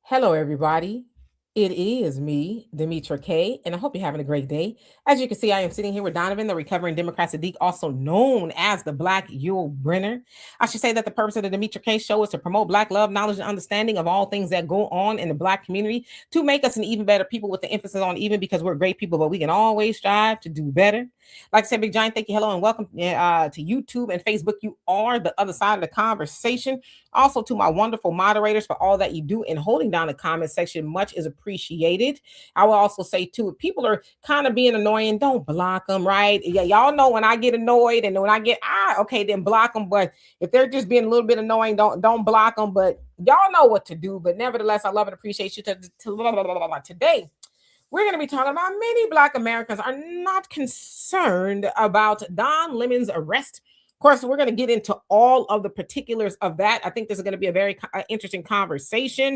Hello, everybody. It is me, Demetra K, and I hope you're having a great day. As you can see, I am sitting here with Donovan, the recovering Democrat Saadiq, also known as the Black Yule Brenner. I should say that the purpose of the Demetra K show is to promote Black love, knowledge, and understanding of all things that go on in the Black community to make us an even better people with the emphasis on even because we're great people, but we can always strive to do better. Like I said, Big Giant, thank you. Hello, and welcome to YouTube and Facebook. You are the other side of the conversation. Also, to my wonderful moderators for all that you do in holding down the comment section, much is appreciated. I will also say, too, if people are kind of being annoying, don't block them, right? Yeah, y'all know when I get annoyed and when I get, okay, then block them. But if they're just being a little bit annoying, don't block them. But y'all know what to do. But nevertheless, I love and appreciate you today. We're going to be talking about many Black Americans are not concerned about Don Lemon's arrest. Of course, we're going to get into all of the particulars of that. I think this is going to be a very interesting conversation.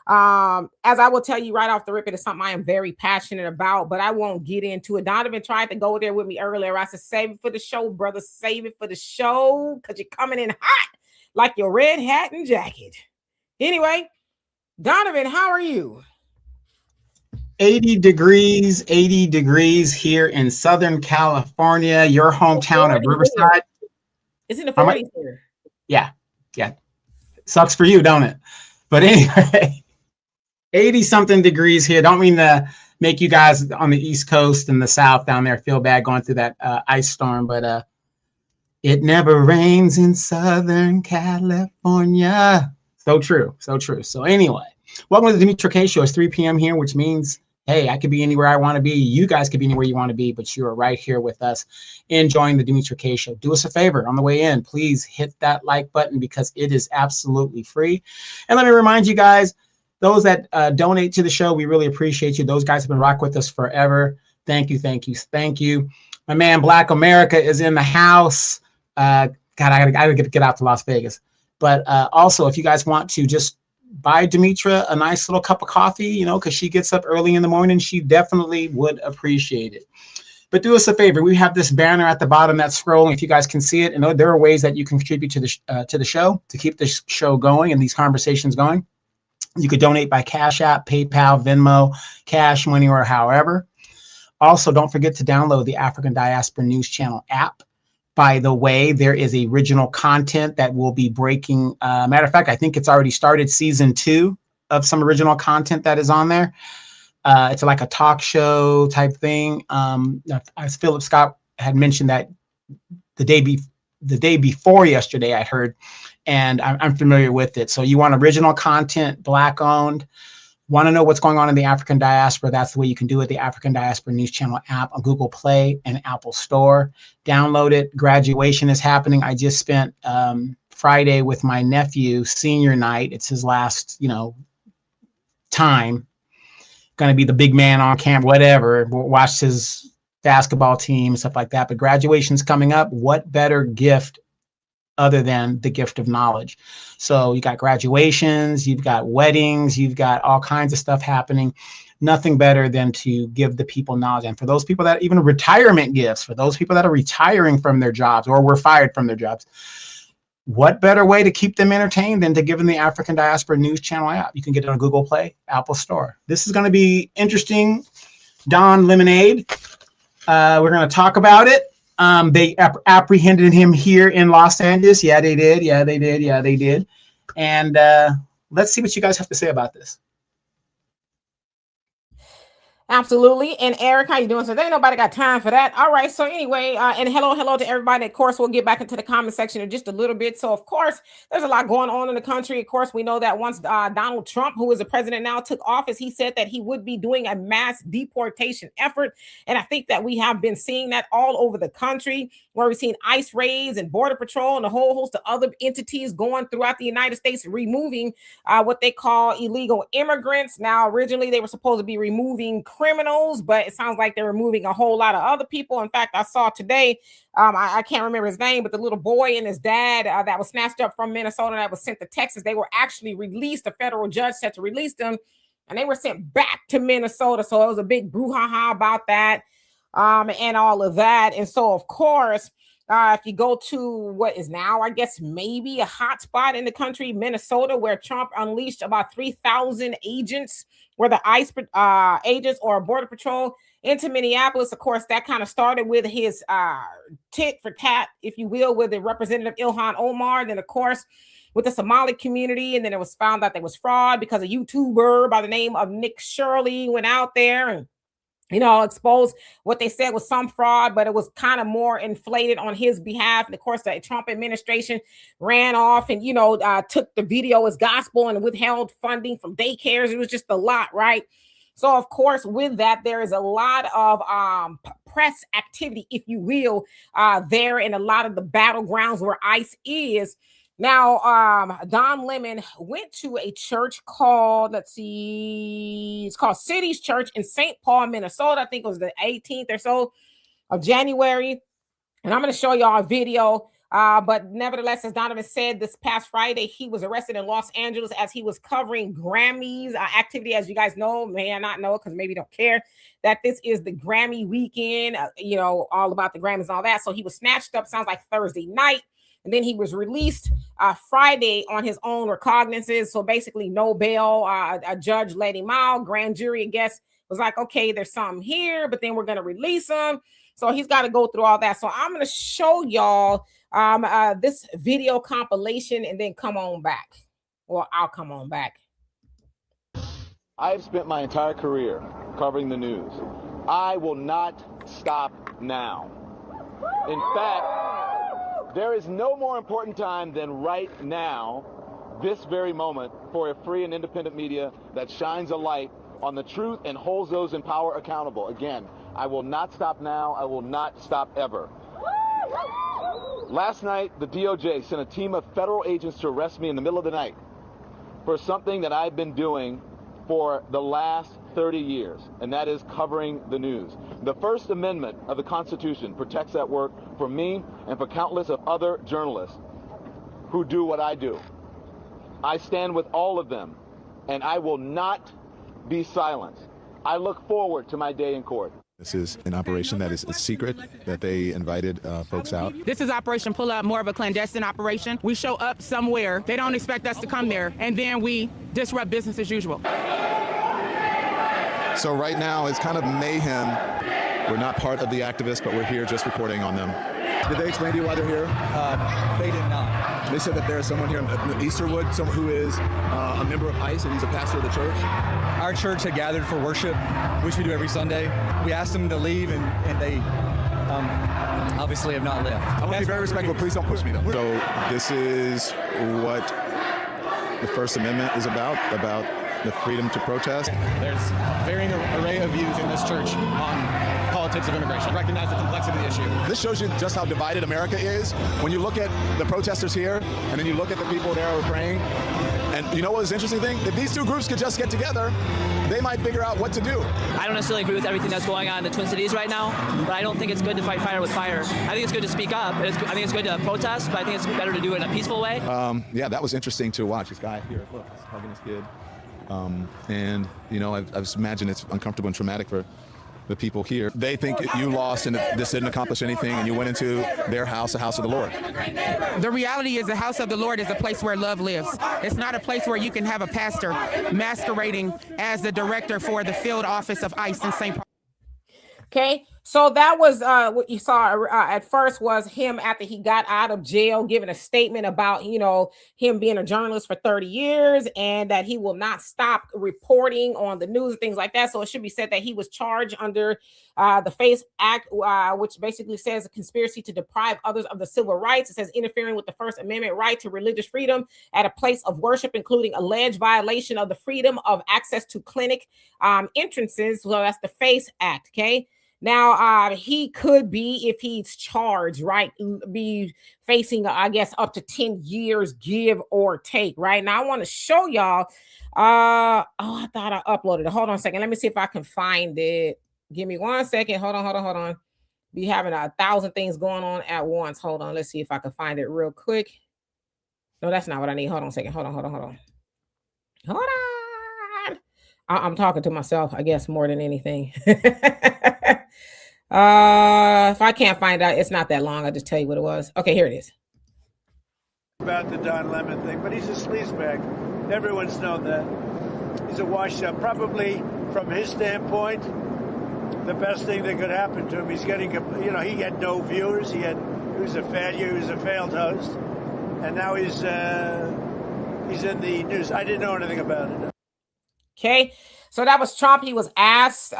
As I will tell you right off the rip, it is something I am very passionate about, but I won't get into it. Donovan tried to go there with me earlier. I said, save it for the show, brother. Save it for the show because you're coming in hot like your red hat and jacket. Anyway, Donovan, how are you? 80 degrees here in Southern California, your hometown of Riverside. It's in the 40s here. Yeah. Sucks for you, don't it? But anyway, 80 something degrees here. Don't mean to make you guys on the East Coast and the South down there feel bad going through that ice storm, but it never rains in Southern California. So true. So anyway, welcome to the Demetra K Show. It's 3 p.m. here, which means, hey, I could be anywhere I want to be. You guys could be anywhere you want to be, but you are right here with us enjoying the Demetra K Show. Do us a favor on the way in. Please hit that like button because it is absolutely free. And let me remind you guys, those that donate to the show, we really appreciate you. Those guys have been rocking with us forever. Thank you. My man, Black America, is in the house. God, I gotta get out to Las Vegas. But also, if you guys want to just buy Demetra a nice little cup of coffee, because she gets up early in the morning, she definitely would appreciate it. But do us a favor. We have this banner at the bottom that's scrolling. If you guys can see it, and there are ways that you can contribute to the show to keep this show going and these conversations going. You could donate by Cash App, PayPal, Venmo, Cash Money, or however. Also, don't forget to download the African Diaspora News Channel app. By the way, there is original content that will be breaking. Matter of fact, I think it's already started season 2 of some original content that is on there. It's like a talk show type thing. As Philip Scott had mentioned that the day before yesterday, I heard, and I'm familiar with it. So you want original content, Black owned. Want to know what's going on in the African diaspora? That's the way you can do it. The African Diaspora News Channel app on Google Play and Apple Store. Download it. Graduation is happening. I just spent Friday with my nephew, senior night. It's his last, time. Going to be the big man on camp, whatever. Watched his basketball team and stuff like that. But graduation's coming up. What better gift other than the gift of knowledge? So you got graduations, you've got weddings, you've got all kinds of stuff happening. Nothing better than to give the people knowledge. And for those people that even retirement gifts, for those people that are retiring from their jobs or were fired from their jobs, what better way to keep them entertained than to give them the African Diaspora News Channel app? You can get it on Google Play, Apple Store. This is going to be interesting. Don Lemonade. We're going to talk about it. They apprehended him here in Los Angeles. Yeah, they did. And let's see what you guys have to say about this. Absolutely. And Eric, how you doing? So there ain't nobody got time for that. All right. So anyway, and hello to everybody. Of course, we'll get back into the comment section in just a little bit. So of course, there's a lot going on in the country. Of course, we know that once Donald Trump, who is the president now, took office, he said that he would be doing a mass deportation effort. And I think that we have been seeing that all over the country, where we've seen ICE raids and Border Patrol and a whole host of other entities going throughout the United States, removing what they call illegal immigrants. Now, originally, they were supposed to be removing criminals, but it sounds like they're removing a whole lot of other people. In fact, I saw today, I can't remember his name, but the little boy and his dad that was snatched up from Minnesota that was sent to Texas, they were actually released. A federal judge said to release them, and they were sent back to Minnesota. So it was a big brouhaha about that and all of that. And so, of course, If you go to what is now, I guess, maybe a hot spot in the country, Minnesota, where Trump unleashed about 3,000 agents, whether ICE agents or Border Patrol, into Minneapolis. Of course, that kind of started with his tit for tat, if you will, with the Representative Ilhan Omar. Then, of course, with the Somali community. And then it was found out there was fraud because a YouTuber by the name of Nick Shirley went out there and exposed what they said was some fraud, but it was kind of more inflated on his behalf. And of course, the Trump administration ran off and, took the video as gospel and withheld funding from daycares. It was just a lot, right? So, of course, with that, there is a lot of press activity, if you will, there in a lot of the battlegrounds where ICE is. Now, Don Lemon went to a church called, it's called City's Church in St. Paul, Minnesota. I think it was the 18th or so of January. And I'm going to show y'all a video. But nevertheless, as Donovan said, this past Friday, he was arrested in Los Angeles as he was covering Grammys activity. As you guys know, may not know, because maybe you don't care, that this is the Grammy weekend, all about the Grammys and all that. So he was snatched up, sounds like Thursday night. And then he was released Friday on his own recognizances. So basically no bail. A judge let him out. Grand jury, I guess, was like, okay, there's something here, but then we're going to release him. So he's got to go through all that. So I'm going to show y'all this video compilation and then come on back. Or I'll come on back. I've spent my entire career covering the news. I will not stop now. In fact, there is no more important time than right now, this very moment, for a free and independent media that shines a light on the truth and holds those in power accountable. Again, I will not stop now. I will not stop ever. Last night, the DOJ sent a team of federal agents to arrest me in the middle of the night for something that I've been doing for the last 30 years, and that is covering the news. The First Amendment of the Constitution protects that work for me and for countless of other journalists who do what I do. I stand with all of them, and I will not be silenced. I look forward to my day in court. This is an operation that is secret, that they invited folks out. This is Operation Pull Up, more of a clandestine operation. We show up somewhere, they don't expect us to come there, and then we disrupt business as usual. So right now it's kind of mayhem. We're not part of the activists, but we're here just reporting on them. Did they explain to you why they're here? They did not. They said that there's someone here in Easterwood, someone who is a member of ICE and he's a pastor of the church. Our church had gathered for worship, which we do every Sunday. We asked them to leave, and they obviously have not left. I want to be very respectful. Please don't push me, though. So this is what the First Amendment is about the freedom to protest. There's varying array of views in this church on politics of immigration. Recognize the complexity of the issue. This shows you just how divided America is. When you look at the protesters here, and then you look at the people there who are praying, and you know what was the interesting thing? If these two groups could just get together, they might figure out what to do. I don't necessarily agree with everything that's going on in the Twin Cities right now, but I don't think it's good to fight fire with fire. I think it's good to speak up. I think it's good to protest, but I think it's better to do it in a peaceful way. Yeah, that was interesting to watch. This guy here, look, he's hugging his kid. And, you know, I just imagine it's uncomfortable and traumatic for the people here. They think you lost and this didn't accomplish anything, and you went into their house, the house of the Lord. The reality is the house of the Lord is a place where love lives. It's not a place where you can have a pastor masquerading as the director for the field office of ICE in St. Paul. Okay, so that was what you saw at first was him after he got out of jail giving a statement about, him being a journalist for 30 years and that he will not stop reporting on the news and things like that. So it should be said that he was charged under the FACE Act, which basically says a conspiracy to deprive others of the civil rights. It says interfering with the First Amendment right to religious freedom at a place of worship, including alleged violation of the freedom of access to clinic entrances. So that's the FACE Act, okay? Now, he could be, if he's charged, right, be facing, I guess, up to 10 years, give or take, right? Now, I want to show y'all. I thought I uploaded it. Hold on a second. Let me see if I can find it. Give me 1 second. Hold on. Be having 1,000 things going on at once. Hold on. Let's see if I can find it real quick. No, that's not what I need. Hold on a second. Hold on. I'm talking to myself, I guess, more than anything. If I can't find out, it's not that long. I'll just tell you what it was. Okay, here it is. About the Don Lemon thing, but he's a sleazebag. Everyone's known that. He's a washed-up. Probably, from his standpoint, the best thing that could happen to him. He's getting, he had no viewers. He was a failure. He was a failed host, and now he's in the news. I didn't know anything about it. Okay, so that was Trump. He was asked.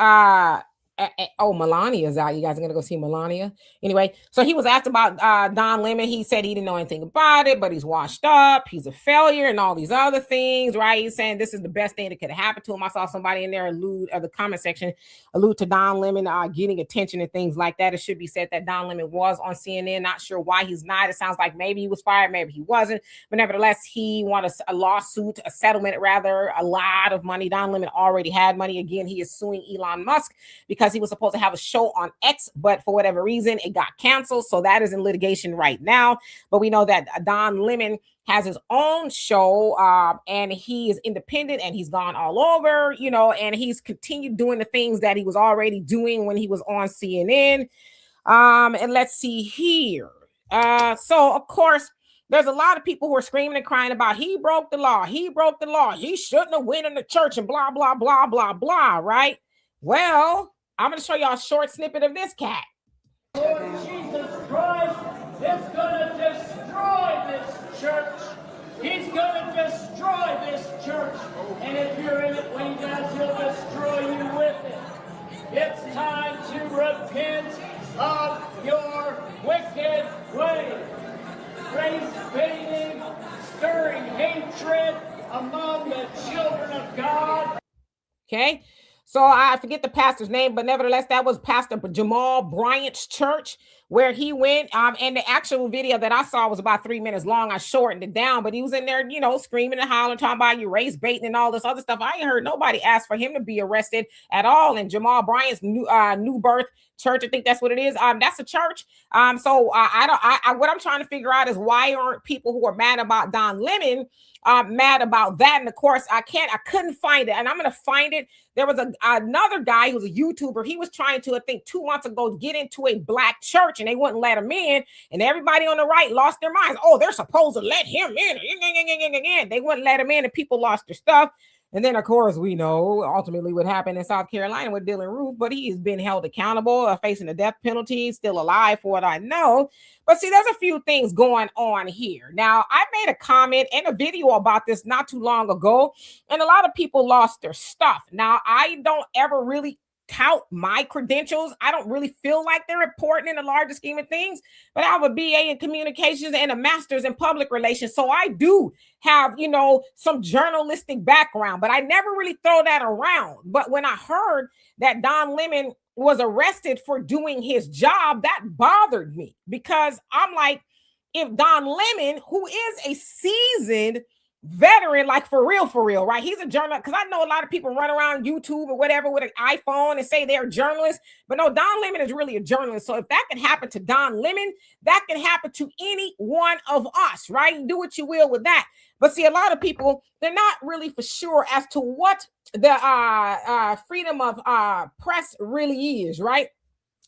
Melania's out. You guys are gonna go see Melania anyway. So he was asked about Don Lemon. He said he didn't know anything about it, but he's washed up. He's a failure, and all these other things. Right? He's saying this is the best thing that could happen to him. I saw somebody in there the comment section allude to Don Lemon getting attention and things like that. It should be said that Don Lemon was on CNN. Not sure why he's not. It sounds like maybe he was fired, maybe he wasn't. But nevertheless, he won a lawsuit, a settlement rather, a lot of money. Don Lemon already had money. Again, he is suing Elon Musk because he was supposed to have a show on X, but for whatever reason, it got canceled. So that is in litigation right now. But we know that Don Lemon has his own show and he is independent and he's gone all over, and he's continued doing the things that he was already doing when he was on CNN. And let's see here. So, of course, there's a lot of people who are screaming and crying about he broke the law. He broke the law. He shouldn't have went in the church and blah, blah, blah, blah, blah, right? Well, I'm going to show y'all a short snippet of this cat. Lord Jesus Christ is going to destroy this church. He's going to destroy this church. And if you're in it when he does, he'll destroy you with it. It's time to repent of your wicked ways. Race baiting, stirring hatred among the children of God. Okay. So I forget the pastor's name, but nevertheless, that was Pastor Jamal Bryant's church where he went. And the actual video that I saw was about 3 minutes long. I shortened it down, but he was in there, screaming and hollering, talking about you race baiting and all this other stuff. I ain't heard nobody ask for him to be arrested at all. And Jamal Bryant's New Birth Church, I think that's what it is. That's a church. So what I'm trying to figure out is why aren't people who are mad about Don Lemon mad about that? And of course, I couldn't find it, and I'm gonna find it. There was another guy who's a YouTuber. He was trying to, I think 2 months ago, get into a black church, and they wouldn't let him in. And everybody on the right lost their minds. Oh, they're supposed to let him in. They wouldn't let him in, and people lost their stuff. And then, of course, we know ultimately what happened in South Carolina with Dylan Roof, but he has been held accountable, facing the death penalty, still alive for what I know. But see, there's a few things going on here. Now, I made a comment and a video about this not too long ago, and a lot of people lost their stuff. Now, I don't ever really tout my credentials. I don't really feel like they're important in the larger scheme of things, but I have a BA in communications and a master's in public relations. So I do have, some journalistic background, but I never really throw that around. But when I heard that Don Lemon was arrested for doing his job, that bothered me because I'm like, if Don Lemon, who is a seasoned veteran, like for real, right? He's a journalist, because I know a lot of people run around YouTube or whatever with an iPhone and say they're journalists, but no, Don Lemon is really a journalist. So if that can happen to Don Lemon, that can happen to any one of us, right? Do what you will with that. But see, a lot of people, they're not really for sure as to what the freedom of press really is, right?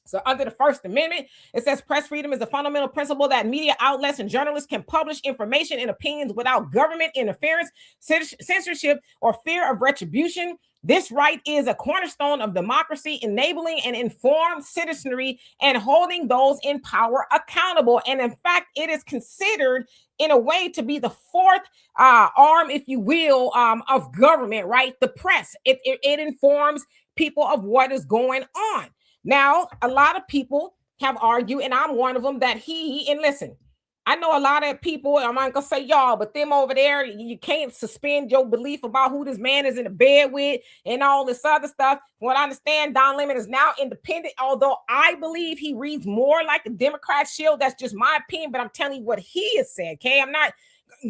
So under the First Amendment, it says press freedom is a fundamental principle that media outlets and journalists can publish information and opinions without government interference, censorship, or fear of retribution. This right is a cornerstone of democracy, enabling an informed citizenry and holding those in power accountable. And in fact, it is considered in a way to be the fourth arm, if you will, of government, right? The press. It informs people of what is going on. Now, a lot of people have argued, and I'm one of them, that and listen, I know a lot of people, I'm not going to say y'all, but them over there, you can't suspend your belief about who this man is in the bed with and all this other stuff. From what I understand, Don Lemon is now independent, although I believe he reads more like a Democrat shield. That's just my opinion, but I'm telling you what he has said, okay? I'm not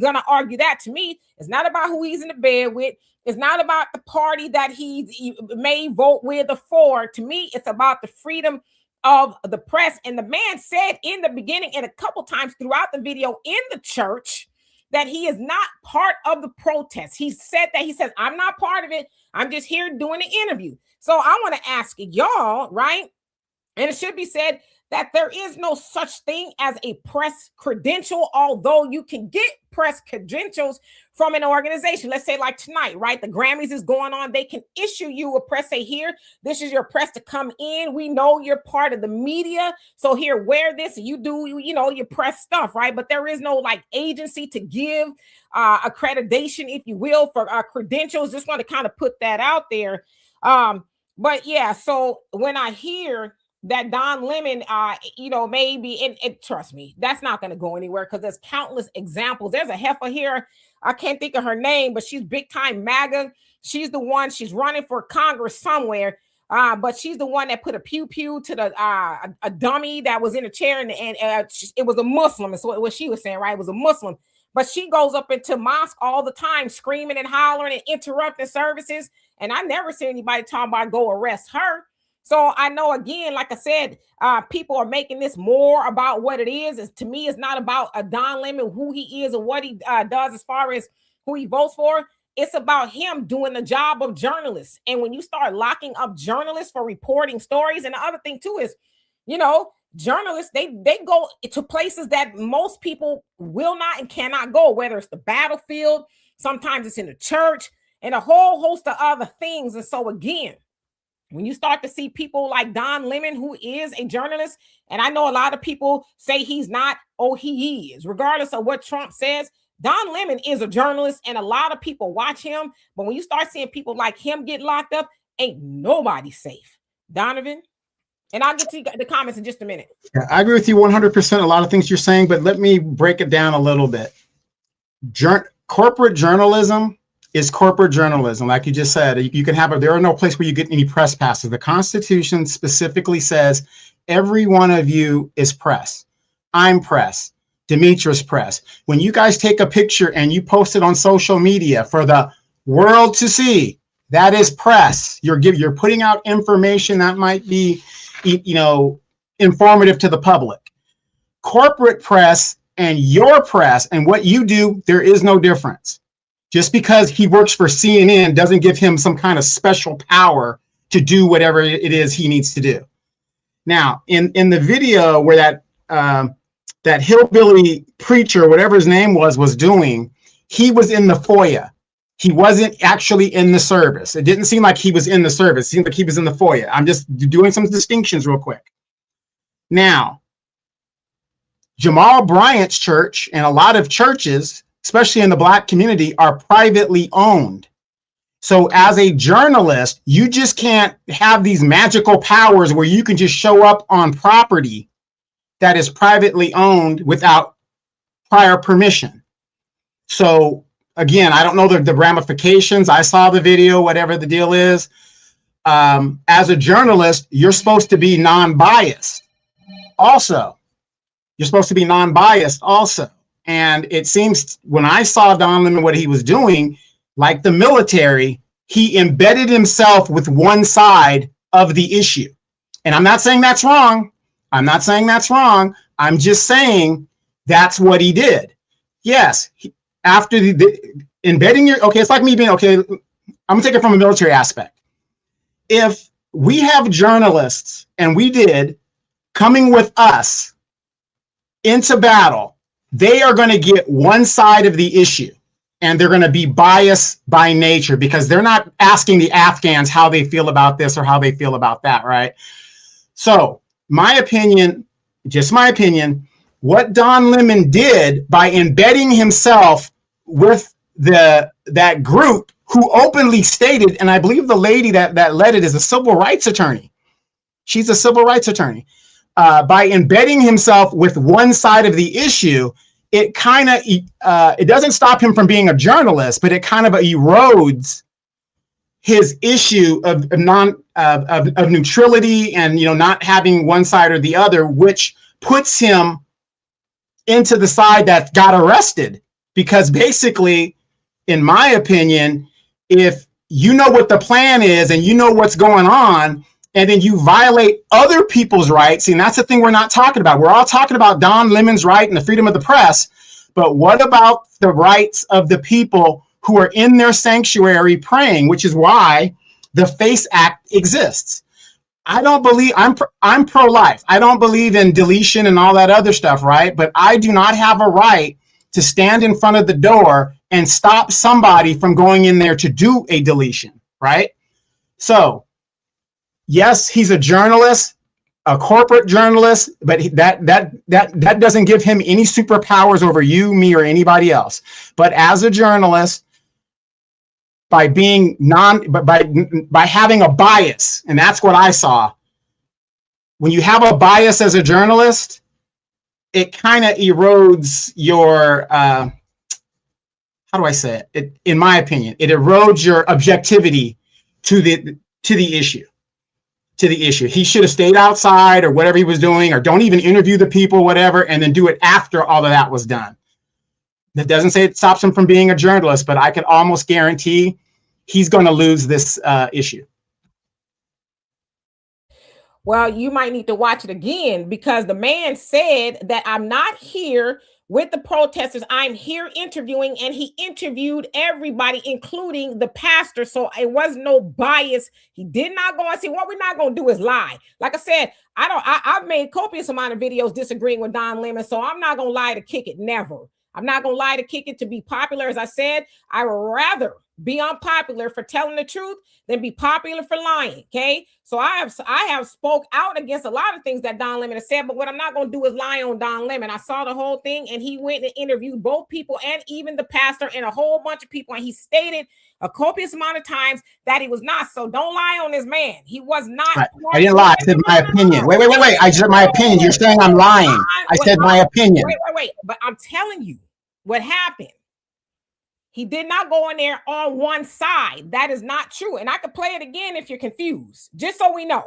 going to argue that. To me, it's not about who he's in the bed with. It's not about the party that he may vote with or for. To me, it's about the freedom of the press. And the man said in the beginning and a couple times throughout the video in the church that he is not part of the protest. He said, I'm not part of it. I'm just here doing an interview. So I want to ask y'all, right? And it should be said that there is no such thing as a press credential, although you can get press credentials from an organization. Let's say like tonight, right? The Grammys is going on. They can issue you a press, say, here, this is your press to come in. We know you're part of the media. So here, wear this. You do, your press stuff, right? But there is no like agency to give accreditation, if you will, for credentials. Just want to kind of put that out there. But yeah, so when I hear that Don Lemon, maybe, and trust me, that's not going to go anywhere because there's countless examples. There's a heifer here. I can't think of her name, but she's big time MAGA. She's the one, she's running for Congress somewhere. But she's the one that put a pew pew to the a dummy that was in a chair, and it was a Muslim. Is what she was saying, right? It was a Muslim. But she goes up into mosque all the time, screaming and hollering and interrupting services. And I never see anybody talking about go arrest her. So I know, again, like I said, people are making this more about what it is. To me, it's not about Don Lemon, who he is and what he does as far as who he votes for. It's about him doing the job of journalists. And when you start locking up journalists for reporting stories, and the other thing too is, journalists, they go to places that most people will not and cannot go, whether it's the battlefield, sometimes it's in the church, and a whole host of other things. And so again, when you start to see people like Don Lemon, who is a journalist, and I know a lot of people say he's not, he is, regardless of what Trump says, Don Lemon is a journalist and a lot of people watch him. But when you start seeing people like him get locked up, ain't nobody safe. Donovan? And I'll get to the comments in just a minute. Yeah, I agree with you 100%. A lot of things you're saying, but let me break it down a little bit. Corporate journalism is corporate journalism. Like you just said, you can have there are no place where you get any press passes. The Constitution specifically says every one of you is press. I'm press. Demetrius press. When you guys take a picture and you post it on social media for the world to see, that is press. You're putting out information that might be, informative to the public. Corporate press and your press and what you do, there is no difference. Just because he works for CNN doesn't give him some kind of special power to do whatever it is he needs to do. Now, in the video where that hillbilly preacher, whatever his name was doing, he was in the foyer. He wasn't actually in the service. It didn't seem like he was in the service. It seemed like he was in the foyer. I'm just doing some distinctions real quick. Now, Jamal Bryant's church and a lot of churches, especially in the Black community, are privately owned. So as a journalist, you just can't have these magical powers where you can just show up on property that is privately owned without prior permission. So again, I don't know the ramifications. I saw the video, whatever the deal is. As a journalist, you're supposed to be non-biased also. You're supposed to be non-biased also. And it seems when I saw Don Lemon, what he was doing, like the military, he embedded himself with one side of the issue. And I'm not saying that's wrong. I'm not saying that's wrong. I'm just saying that's what he did. Yes, after the embedding it's like me being, I'm gonna take it from a military aspect. If we have journalists, and we did, coming with us into battle, they are going to get one side of the issue, and they're going to be biased by nature because they're not asking the Afghans how they feel about this or how they feel about that, right? So my opinion, just my opinion, what Don Lemon did by embedding himself with that group who openly stated, and I believe the lady that led it is a civil rights attorney. She's a civil rights attorney. By embedding himself with one side of the issue, it kind of it doesn't stop him from being a journalist, but it kind of erodes his issue of neutrality and not having one side or the other, which puts him into the side that got arrested. Because basically, in my opinion, if you know what the plan is and you know what's going on, and then you violate other people's rights, and that's the thing we're not talking about. We're all talking about Don Lemon's right and the freedom of the press, but what about the rights of the people who are in their sanctuary praying, which is why the FACE Act exists. I don't believe I'm pro-life. I don't believe in deletion and all that other stuff, right? But I do not have a right to stand in front of the door and stop somebody from going in there to do a deletion, right? So, yes, he's a journalist, a corporate journalist, but that doesn't give him any superpowers over you, me, or anybody else. But as a journalist, by being by having a bias, and that's what I saw. When you have a bias as a journalist, it kind of erodes your how do I say it? In my opinion, it erodes your objectivity to the issue. He should have stayed outside or whatever he was doing, or don't even interview the people, whatever, and then do it after all of that was done. That doesn't say it stops him from being a journalist, but I can almost guarantee he's going to lose this issue. Well, you might need to watch it again, because the man said that I'm not here with the protesters. I'm here interviewing, and he interviewed everybody, including the pastor. So it was no bias. He did not go and see. What we're not going to do is lie. Like I said, I've made copious amount of videos disagreeing with Don Lemon, so I'm not going to lie to kick it. Never. I'm not going to lie to kick it to be popular. As I said, I would rather be unpopular for telling the truth than be popular for lying. Okay. So I have spoke out against a lot of things that Don Lemon has said, but what I'm not going to do is lie on Don Lemon. I saw the whole thing, and he went and interviewed both people and even the pastor and a whole bunch of people. And he stated a copious amount of times that he was not. So don't lie on this man. He was not. I didn't lie. I said my opinion. Wait. I said my opinion. You're saying I'm lying. I said my opinion. Wait. But I'm telling you what happened. He did not go in there on one side. That is not true. And I could play it again if you're confused, just so we know.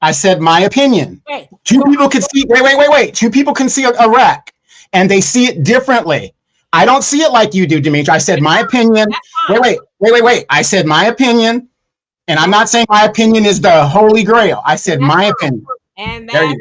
I said my opinion. Okay. Two people can see. Wait. Two people can see a wreck, and they see it differently. I don't see it like you do, Dimitri. I said my opinion. Wait. I said my opinion, and I'm not saying my opinion is the holy grail. I said my opinion. And that's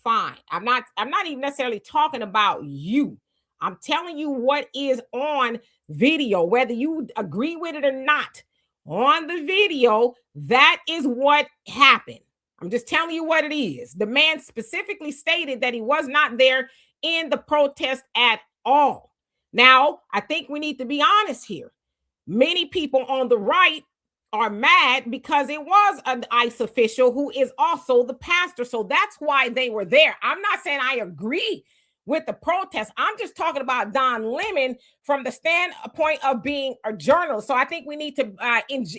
fine. I'm not even necessarily talking about you. I'm telling you what is on video, whether you agree with it or not. On the video, that is what happened. I'm just telling you what it is. The man specifically stated that he was not there in the protest at all. Now, I think we need to be honest here. Many people on the right are mad because it was an ICE official who is also the pastor. So that's why they were there. I'm not saying I agree with the protest. I'm just talking about Don Lemon from the standpoint of being a journalist. So I think we need to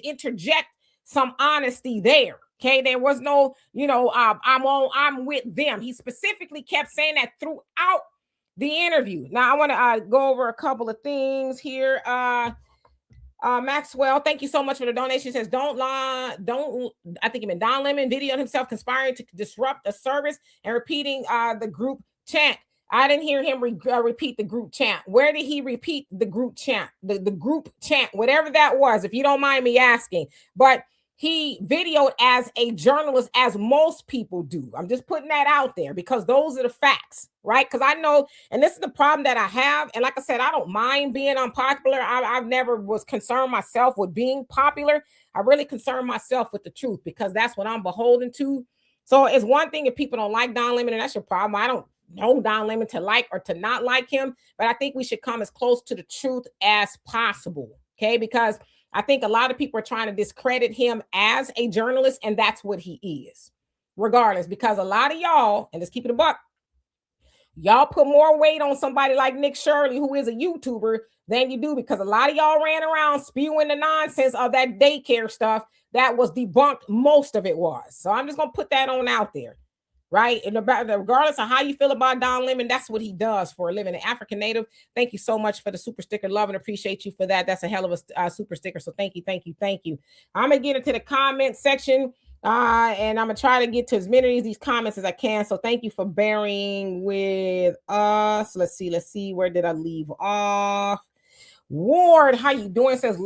interject some honesty there. Okay, there was no, I'm with them. He specifically kept saying that throughout the interview. Now I want to go over a couple of things here. Maxwell, thank you so much for the donation. He says, don't lie. I think he meant Don Lemon videoed himself conspiring to disrupt a service and repeating the group chant. I didn't hear him repeat the group chant. Where did he repeat the group chant? The group chant, whatever that was, if you don't mind me asking. But he videoed as a journalist, as most people do. I'm just putting that out there because those are the facts, right? Because I know, and this is the problem that I have. And like I said, I don't mind being unpopular. I've never was concerned myself with being popular. I really concern myself with the truth because that's what I'm beholden to. So it's one thing if people don't like Don Lemon, and that's your problem. I don't know Don Lemon to like or to not like him, but I think we should come as close to the truth as possible, okay? Because I think a lot of people are trying to discredit him as a journalist, and that's what he is, regardless, because a lot of y'all, and let's keep it a buck, y'all put more weight on somebody like Nick Shirley, who is a YouTuber, than you do, because a lot of y'all ran around spewing the nonsense of that daycare stuff that was debunked. Most of it was. So I'm just going to put that on out there. Right? And regardless of how you feel about Don Lemon, that's what he does for a living. An African native. Thank you so much for the super sticker. Love and appreciate you for that. That's a hell of a super sticker. So thank you. I'm going to get into the comment section and I'm going to try to get to as many of these comments as I can. So thank you for bearing with us. Let's see. Where did I leave off? Ward, how you doing? Says,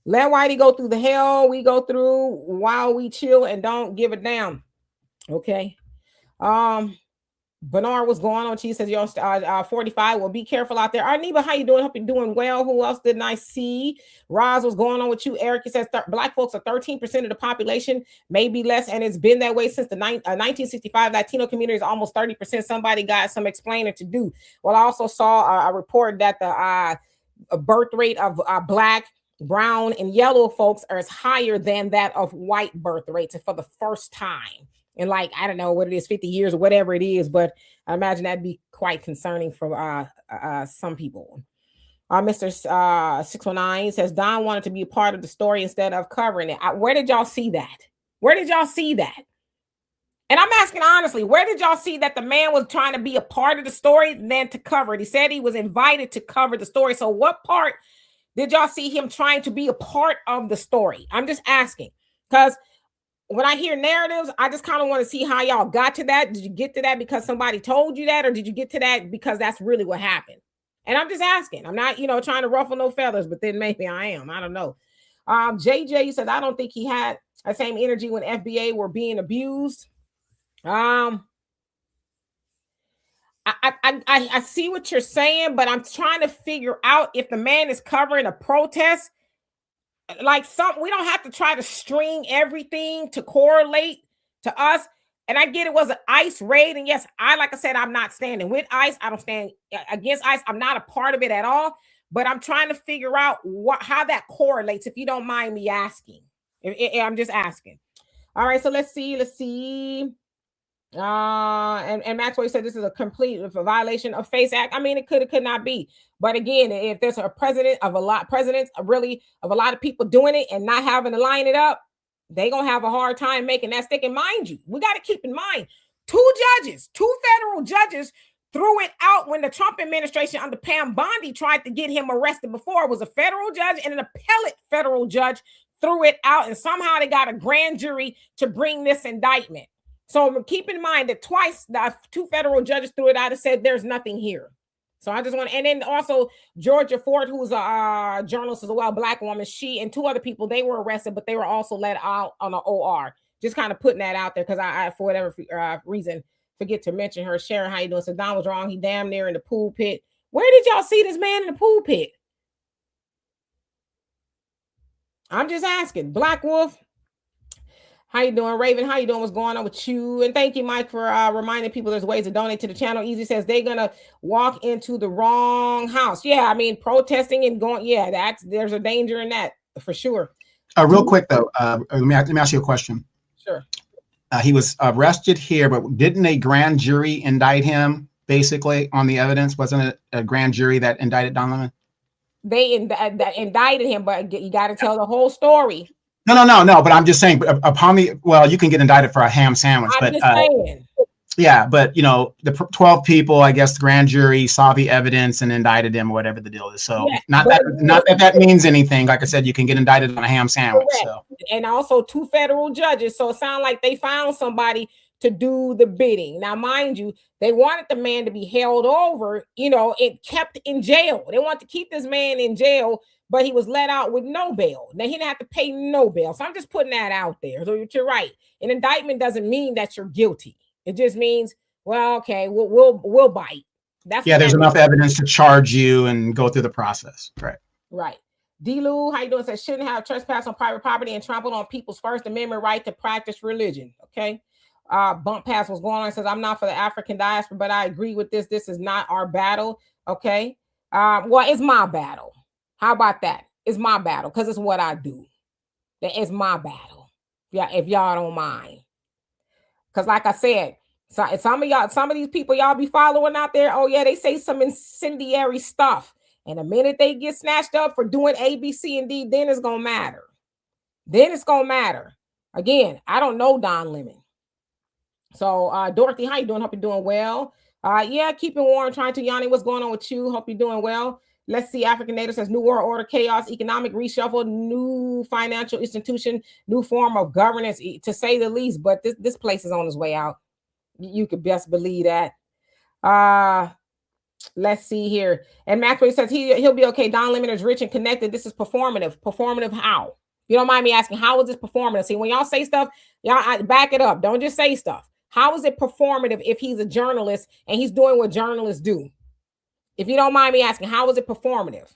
let Whitey go through the hell we go through while we chill and don't give a damn. Okay. Bernard, what's going on? She says you're 45. Well, be careful out there. Arniba, how you doing? Hope you're doing well. Who else didn't I see? Roz, what's going on with you? Eric, he says black folks are 13% of the population, maybe less, and it's been that way since the 1965. Latino community is almost 30%. Somebody got some explaining to do. Well, I also saw a report that the birth rate of black, brown, and yellow folks is higher than that of white birth rates for the first time. And like, I don't know what it is, 50 years or whatever it is, but I imagine that'd be quite concerning for some people. Mr. 619 says Don wanted to be a part of the story instead of covering it. Where did y'all see that? Where did y'all see that? And I'm asking honestly, where did y'all see that the man was trying to be a part of the story than to cover it? He said he was invited to cover the story. So what part did y'all see him trying to be a part of the story? I'm just asking, because when I hear narratives, I just kind of want to see how y'all got to that. Did you get to that because somebody told you that, or did you get to that because that's really what happened? And I'm just asking. I'm not, trying to ruffle no feathers, but then maybe I am. I don't know. JJ says, I don't think he had the same energy when FBA were being abused. I see what you're saying, but I'm trying to figure out if the man is covering a protest. Like we don't have to try to string everything to correlate to us. And I get it was an ICE raid. And yes, like I said, I'm not standing with ICE. I don't stand against ICE. I'm not a part of it at all. But I'm trying to figure out how that correlates, if you don't mind me asking. I'm just asking. All right, so let's see. And Maxwell said this is a complete violation of FACE Act. I mean, it could not be. But again, if there's a presidents of a lot of people doing it and not having to line it up, they're gonna have a hard time making that stick. And mind you, we got to keep in mind, two federal judges threw it out when the Trump administration under Pam Bondi tried to get him arrested before. It was a federal judge and an appellate federal judge threw it out, and somehow they got a grand jury to bring this indictment. So keep in mind that twice the two federal judges threw it out and said there's nothing here. So I just want to, and then also Georgia Ford, who's a journalist as well, Black woman, she and two other people, they were arrested, but they were also let out on an OR. Just kind of putting that out there because I for whatever reason, forget to mention her. Sharon, how you doing? So Don was wrong. He damn near in the pool pit. Where did y'all see this man in the pool pit? I'm just asking. Black Wolf. How you doing, Raven? How you doing? What's going on with you? And thank you, Mike, for reminding people there's ways to donate to the channel. Easy says they're gonna walk into the wrong house. Yeah, I mean protesting and going. Yeah, there's a danger in that for sure. Real quick though, let me ask you a question. Sure. He was arrested here, but didn't a grand jury indict him basically on the evidence? Wasn't it a grand jury that indicted Donovan? They indicted him, but you got to tell the whole story. No. But I'm just saying, you can get indicted for a ham sandwich. I'm just saying. Yeah, but the 12 people, I guess the grand jury saw the evidence and indicted him, or whatever the deal is. So not that means anything. Like I said, you can get indicted on a ham sandwich. So. And also two federal judges. So it sounds like they found somebody to do the bidding. Now, mind you, they wanted the man to be held over, it kept in jail. They want to keep this man in jail, but he was let out with no bail. Now, he didn't have to pay no bail. So I'm just putting that out there. So you're right. An indictment doesn't mean that you're guilty. It just means, well, okay, we'll bite. There's enough evidence to charge you and go through the process. Right. D-Lou, how you doing? Says shouldn't have trespass on private property and trampled on people's First Amendment right to practice religion. Okay. Bump Pass was going on. Says I'm not for the African diaspora, but I agree with this. This is not our battle. Okay. Well, it's my battle. How about that? It's my battle because it's what I do. It's my battle. Yeah, if y'all don't mind. Because like I said, some of these people y'all be following out there, oh yeah, they say some incendiary stuff. And the minute they get snatched up for doing A, B, C, and D, then it's going to matter. Again, I don't know Don Lemon. So Dorothy, how you doing? Hope you're doing well. Keeping warm, trying to Yanni, what's going on with you? Hope you're doing well. Let's see. African Native says new world order, chaos, economic reshuffle, new financial institution, new form of governance, to say the least. But this place is on its way out. You could best believe that. Let's see here. And Maxwell says he'll be okay. Don Lemon is rich and connected. This is performative. Performative how? You don't mind me asking, how is this performative? See, when y'all say stuff, y'all back it up. Don't just say stuff. How is it performative if he's a journalist and he's doing what journalists do? If you don't mind me asking, how is it performative?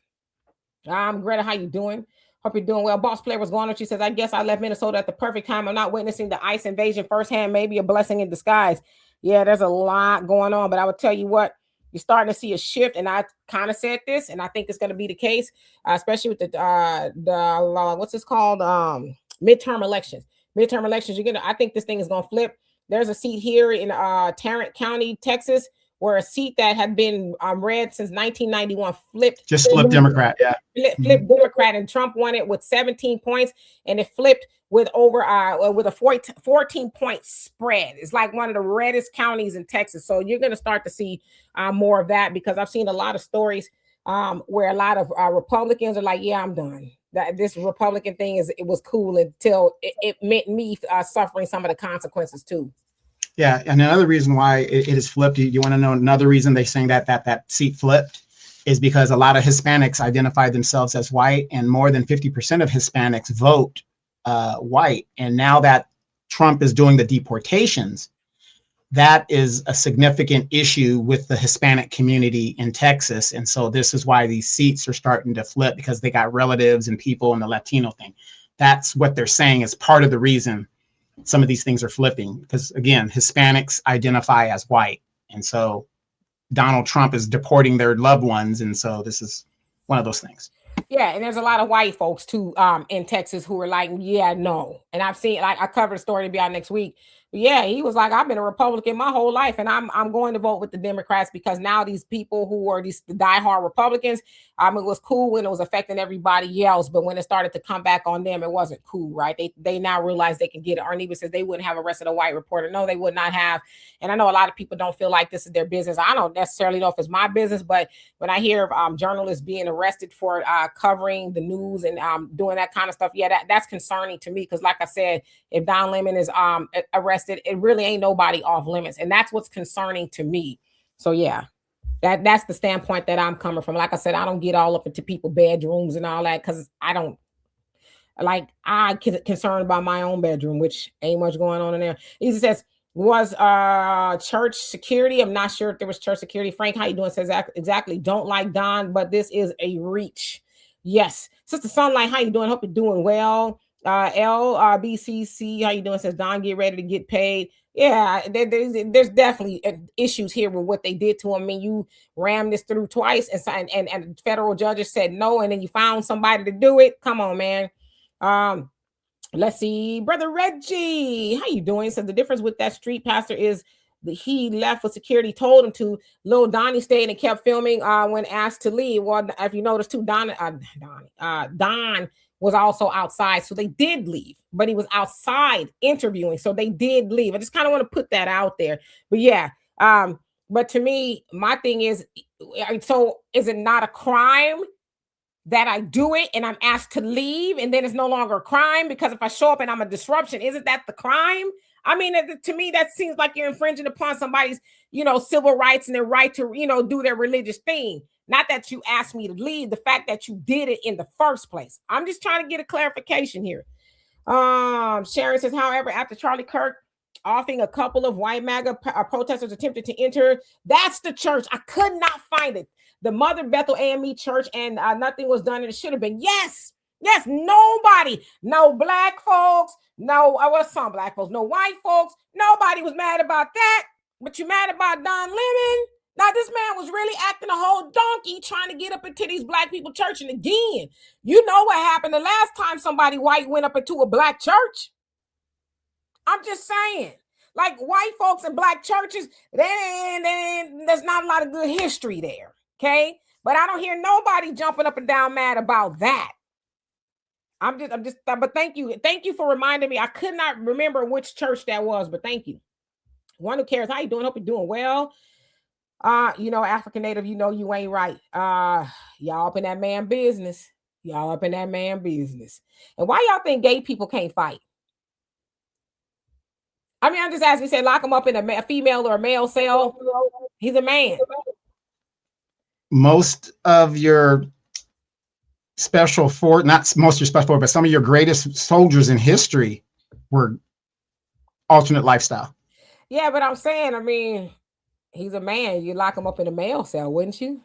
Greta, how you doing? Hope you're doing well. Boss Player was going on. She says, I guess I left Minnesota at the perfect time. I'm not witnessing the ICE invasion firsthand. Maybe a blessing in disguise. Yeah, there's a lot going on. But I would tell you what, you're starting to see a shift. And I kind of said this, and I think it's going to be the case, especially with the what's this called? Midterm elections. Midterm elections, I think this thing is going to flip. There's a seat here in Tarrant County, Texas, where a seat that had been red since 1991 flipped Democrat. Yeah. Flipped Democrat, and Trump won it with 17 points, and it flipped with over with a 14-point spread. It's like one of the reddest counties in Texas. So you're going to start to see more of that, because I've seen a lot of stories where a lot of Republicans are like, yeah, I'm done. That this Republican thing it was cool until it meant me suffering some of the consequences too. Yeah, and another reason why it is flipped, you want to know another reason they're saying that seat flipped, is because a lot of Hispanics identify themselves as white, and more than 50% of Hispanics vote white. And now that Trump is doing the deportations, that is a significant issue with the Hispanic community in Texas. And so this is why these seats are starting to flip, because they got relatives and people in the Latino thing. That's what they're saying is part of the reason some of these things are flipping, because again, Hispanics identify as white. And so Donald Trump is deporting their loved ones. And so this is one of those things. Yeah, and there's a lot of white folks too in Texas who are like, yeah, no. And I've seen, like, I covered a story to be out next week. But yeah, he was like, I've been a Republican my whole life, and I'm going to vote with the Democrats, because now these people who are the diehard Republicans, it was cool when it was affecting everybody else, but when it started to come back on them, it wasn't cool, right? They now realize they can get it. Arneva says they wouldn't have arrested a white reporter. No, they would not have. And I know a lot of people don't feel like this is their business. I don't necessarily know if it's my business, but when I hear of journalists being arrested for covering the news and doing that kind of stuff, yeah, that's concerning to me, because like I said, if Don Lemon is arrested, it really ain't nobody off limits, and that's what's concerning to me. So yeah, that's the standpoint that I'm coming from. Like I said, I don't get all up into people's bedrooms and all that, because I'm concerned about my own bedroom, which ain't much going on in there. He says, was church security? I'm not sure if there was church security. Frank, how you doing? Says exactly. Don't like Don, but this is a reach. Yes, Sister Sunlight, how you doing? Hope you're doing well. LBCC, how you doing? Says Don, get ready to get paid. Yeah, there's definitely issues here with what they did to him. I mean, you rammed this through twice, and federal judges said no, and then you found somebody to do it. Come on, man. Let's see, Brother Reggie, how you doing? Says the difference with that street pastor is he left for security, told him to. Lil Donnie stayed and kept filming when asked to leave. Well, if you notice too, Don was also outside, so they did leave, but he was outside interviewing, so they did leave. I just kind of want to put that out there. But yeah, but to me, my thing is, so is it not a crime that I do it and I'm asked to leave, and then it's no longer a crime? Because if I show up and I'm a disruption, isn't that the crime? I mean, to me, that seems like you're infringing upon somebody's, civil rights and their right to, do their religious thing. Not that you asked me to leave, the fact that you did it in the first place. I'm just trying to get a clarification here. Sharon says, however, after Charlie Kirk offing a couple of white MAGA protesters attempted to enter, that's the church. I could not find it. The Mother Bethel AME church, and nothing was done, and it should have been. Yes, nobody, no black folks, some black folks, no white folks, nobody was mad about that. But you mad about Don Lemon? Now, this man was really acting a whole donkey trying to get up into these black people church. And again, you know what happened the last time somebody white went up into a black church? I'm just saying, like, white folks and black churches, there's not a lot of good history there, okay? But I don't hear nobody jumping up and down mad about that. But thank you for reminding me. I could not remember which church that was, but thank you. One who cares. How you doing? Hope you're doing well. African Native, you ain't right. Y'all up in that man business. And why y'all think gay people can't fight? I mean, I'm just asking. You say lock him up in a female or a male cell. He's a man. Most of your special force, not most of your special force, but some of your greatest soldiers in history were alternate lifestyle. Yeah, but I'm saying, I mean, he's a man. You lock him up in a mail cell, wouldn't you?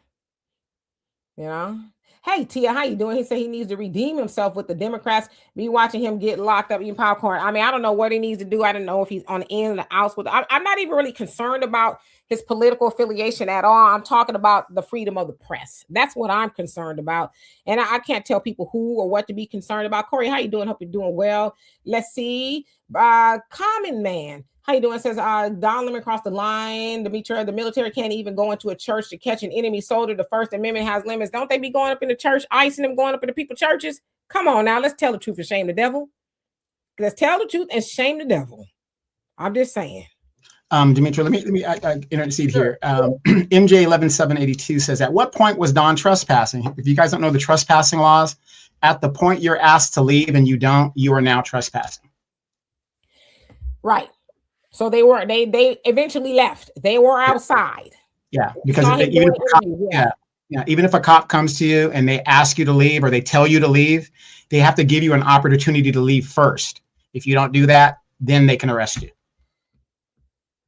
You know. Hey Tia, how you doing? He said he needs to redeem himself with the Democrats. Be watching him get locked up eating popcorn. I mean, I don't know what he needs to do. I don't know if he's on the in or the outs with. I'm not even really concerned about his political affiliation at all. I'm talking about the freedom of the press. That's what I'm concerned about. And I can't tell people who or what to be concerned about. Corey, how you doing? Hope you're doing well. Let's see. Common man. How you doing? Says Don Lemon crossed the line. Demetra, the military can't even go into a church to catch an enemy soldier. The First Amendment has limits. Don't they be going up in the church, icing them, going up in the people's churches? Come on now, let's tell the truth and shame the devil. Let's tell the truth and shame the devil. I'm just saying. Demetra, let me intercede here. MJ 11782 says, at what point was Don trespassing? If you guys don't know the trespassing laws, at the point you're asked to leave and you don't, you are now trespassing. Right. So they eventually left. They were outside. Yeah, because even if a cop comes to you and they ask you to leave or they tell you to leave, they have to give you an opportunity to leave first. If you don't do that, then they can arrest you.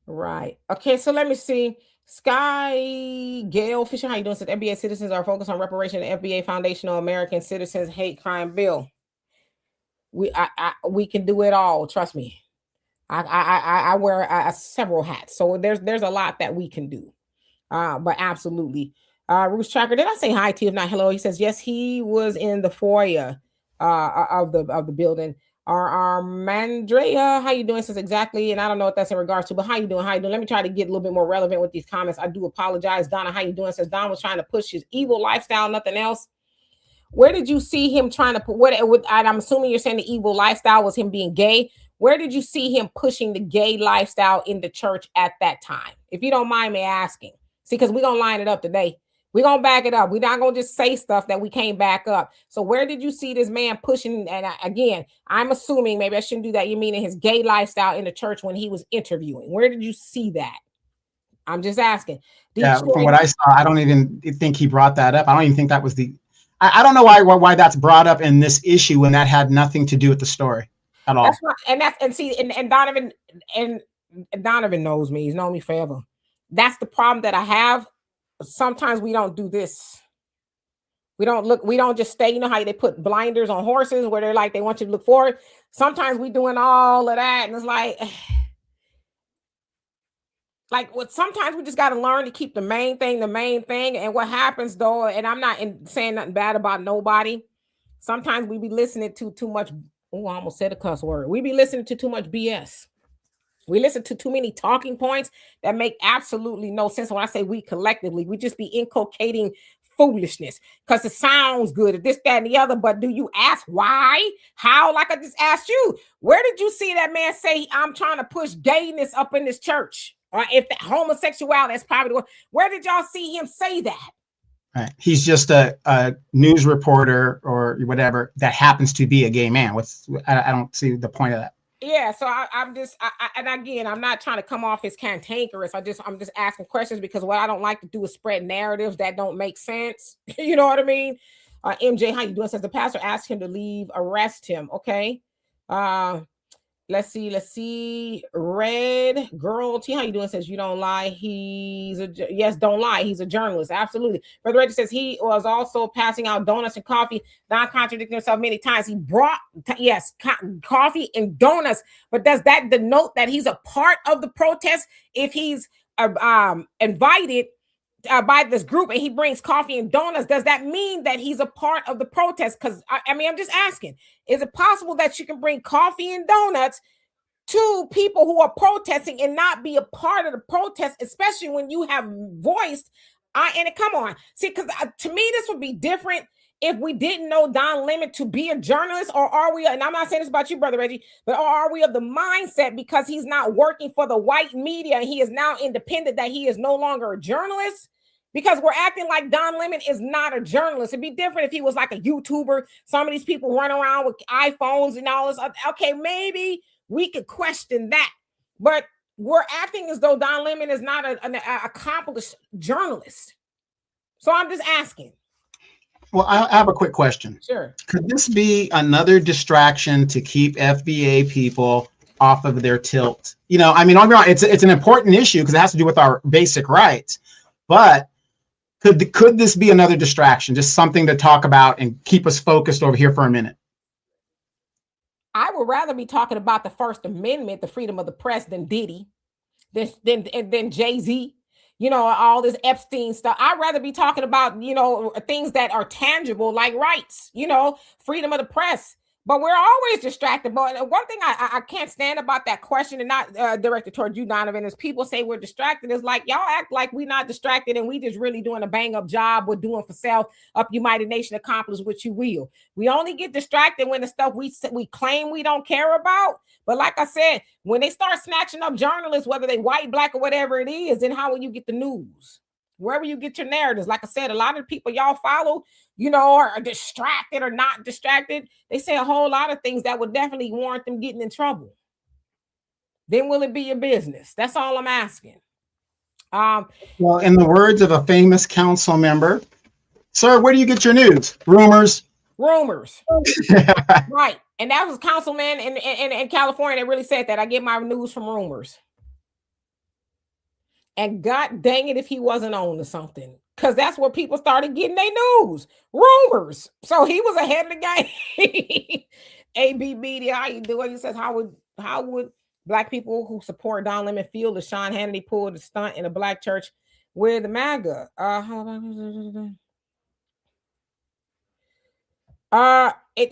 Right. Okay, so let me see. Sky Gail Fisher, how you doing? Said FBA citizens are focused on reparation. The FBA Foundational American Citizens Hate Crime Bill. We can do it all. Trust me. I wear several hats, so there's a lot that we can do. But absolutely. Bruce Tracker, did I say hi to you? If not, hello. He says yes. He was in the foyer of the building. Our Mandrea, how you doing? Says exactly, and I don't know what that's in regards to, but how you doing? How you doing? Let me try to get a little bit more relevant with these comments. I do apologize, Donna. How you doing? Says Don was trying to push his evil lifestyle, nothing else. Where did you see him trying to put what? I'm assuming you're saying the evil lifestyle was him being gay. Where did you see him pushing the gay lifestyle in the church at that time? If you don't mind me asking. See, because we're going to line it up today. We're going to back it up. We're not going to just say stuff that we can't back up. So where did you see this man pushing? And again, I'm assuming, maybe I shouldn't do that. You mean in his gay lifestyle in the church when he was interviewing? Where did you see that? I'm just asking. From what I saw, I don't even think he brought that up. I don't even think that was I don't know why that's brought up in this issue when that had nothing to do with the story at all. That's right. And Donovan knows me. He's known me forever. That's the problem that I have. Sometimes we don't do this. We don't just stay, you know how they put blinders on horses where they're like, they want you to look forward. Sometimes we doing all of that. And it's sometimes we just got to learn to keep the main thing. And what happens though, and I'm not saying nothing bad about nobody. Sometimes we be listening to too much. Oh, I almost said a cuss word. We be listening to too much BS. We listen to too many talking points that make absolutely no sense. When I say we collectively, we just be inculcating foolishness because it sounds good, this, that, and the other. But do you ask why? How? Like I just asked you, where did you see that man say, I'm trying to push gayness up in this church? Or if the homosexuality, that's probably the word. Where did y'all see him say that? Right. He's just a news reporter or whatever that happens to be a gay man. I don't see the point of that. Yeah, so and again, I'm not trying to come off as cantankerous. I'm just asking questions because what I don't like to do is spread narratives that don't make sense. You know what I mean? MJ, how you doing? Says the pastor asked him to leave, arrest him. Okay. Let's see. Red Girl T, how you doing? Says you don't lie. Yes, don't lie. He's a journalist. Absolutely. Brother Reggie says he was also passing out donuts and coffee, not contradicting himself many times. He brought, coffee and donuts. But does that denote that he's a part of the protest? If he's invited by this group and he brings coffee and donuts, does that mean that he's a part of the protest? Because I'm just asking, is it possible that you can bring coffee and donuts to people who are protesting and not be a part of the protest, especially when you have voiced come on, see, because to me this would be different if we didn't know Don Lemon to be a journalist, or are we, and I'm not saying this about you, Brother Reggie, but are we of the mindset because he's not working for the white media and he is now independent that he is no longer a journalist? Because we're acting like Don Lemon is not a journalist. It'd be different if he was like a YouTuber. Some of these people run around with iPhones and all this. Okay, maybe we could question that. But we're acting as though Don Lemon is not an accomplished journalist. So I'm just asking. Well, I have a quick question. Sure. Could this be another distraction to keep FBA people off of their tilt. You know, I mean, don't get me wrong, it's an important issue because it has to do with our basic rights. But could this be another distraction? Just something to talk about and keep us focused over here for a minute. I would rather be talking about the First Amendment, the freedom of the press, than Diddy, than Jay-Z, you know, all this Epstein stuff. I'd rather be talking about, you know, things that are tangible, like rights, you know, freedom of the press. But we're always distracted. But one thing I can't stand about that question, and not directed toward you, Donovan, is people say we're distracted. It's like y'all act like we're not distracted and we just really doing a bang up job. We're doing for self. Up you mighty nation, accomplish what you will. We only get distracted when the stuff we claim we don't care about. But like I said, when they start snatching up journalists, whether they white, black, or whatever it is, then how will you get the news? Wherever you get your narratives. Like I said, a lot of the people y'all follow, you know, are distracted or not distracted. They say a whole lot of things that would definitely warrant them getting in trouble. Then will it be your business? That's all I'm asking. Well, in the words of a famous council member, sir, where do you get your news? Rumors. Right. And that was a councilman in California that really said that. I get my news from rumors. And God dang it if he wasn't on to something. Because that's where people started getting their news. Rumors. So he was ahead of the game. AB Media, how you doing? He says, how would black people who support Don Lemon feel if Sean Hannity pulled a stunt in a black church with the MAGA?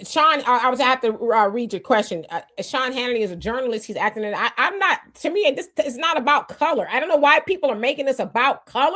Sean, I was have to read your question. Sean Hannity is a journalist. He's acting in. I'm not. To me, this is not about color. I don't know why people are making this about color.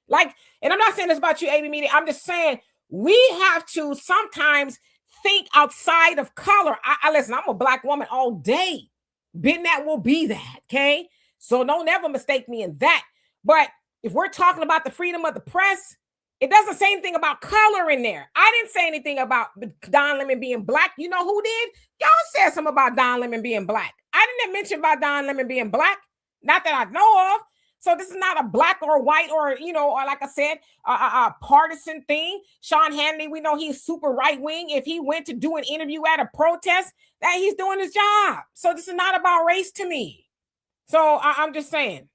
Like, and I'm not saying this about you, AB Media. I'm just saying we have to sometimes think outside of color. I listen. I'm a black woman all day. Been that, will be that. Okay, so don't ever mistake me in that. But if we're talking about the freedom of the press, it doesn't say anything about color in there. I didn't say anything about Don Lemon being black. You know who did? Y'all said something about Don Lemon being black. I didn't mention about Don Lemon being black. Not that I know of. So this is not a black or white or, you know, or like I said, a partisan thing. Sean Hannity, we know he's super right wing. If he went to do an interview at a protest, that he's doing his job. So this is not about race to me. So I'm just saying.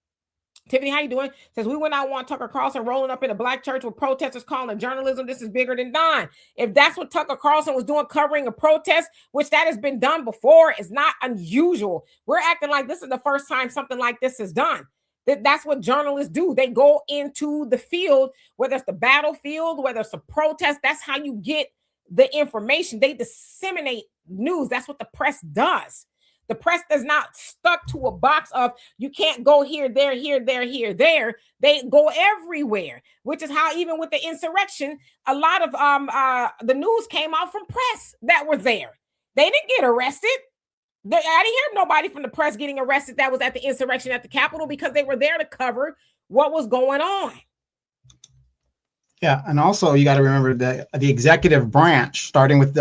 Tiffany, how you doing? Says we would not want Tucker Carlson rolling up in a black church with protesters calling it journalism. This is bigger than Don. If that's what Tucker Carlson was doing, covering a protest, which that has been done before, is not unusual. We're acting like this is the first time something like this is done. That's what journalists do. They go into the field, whether it's the battlefield, whether it's a protest. That's how you get the information. They disseminate news. That's what the press does. The press is not stuck to a box of you can't go here, there, here, there, here, there. They go everywhere, which is how even with the insurrection, a lot of the news came out from press that were there. They didn't get arrested. I didn't hear nobody from the press getting arrested that was at the insurrection at the Capitol because they were there to cover what was going on. Yeah, and also you got to remember that the executive branch, starting with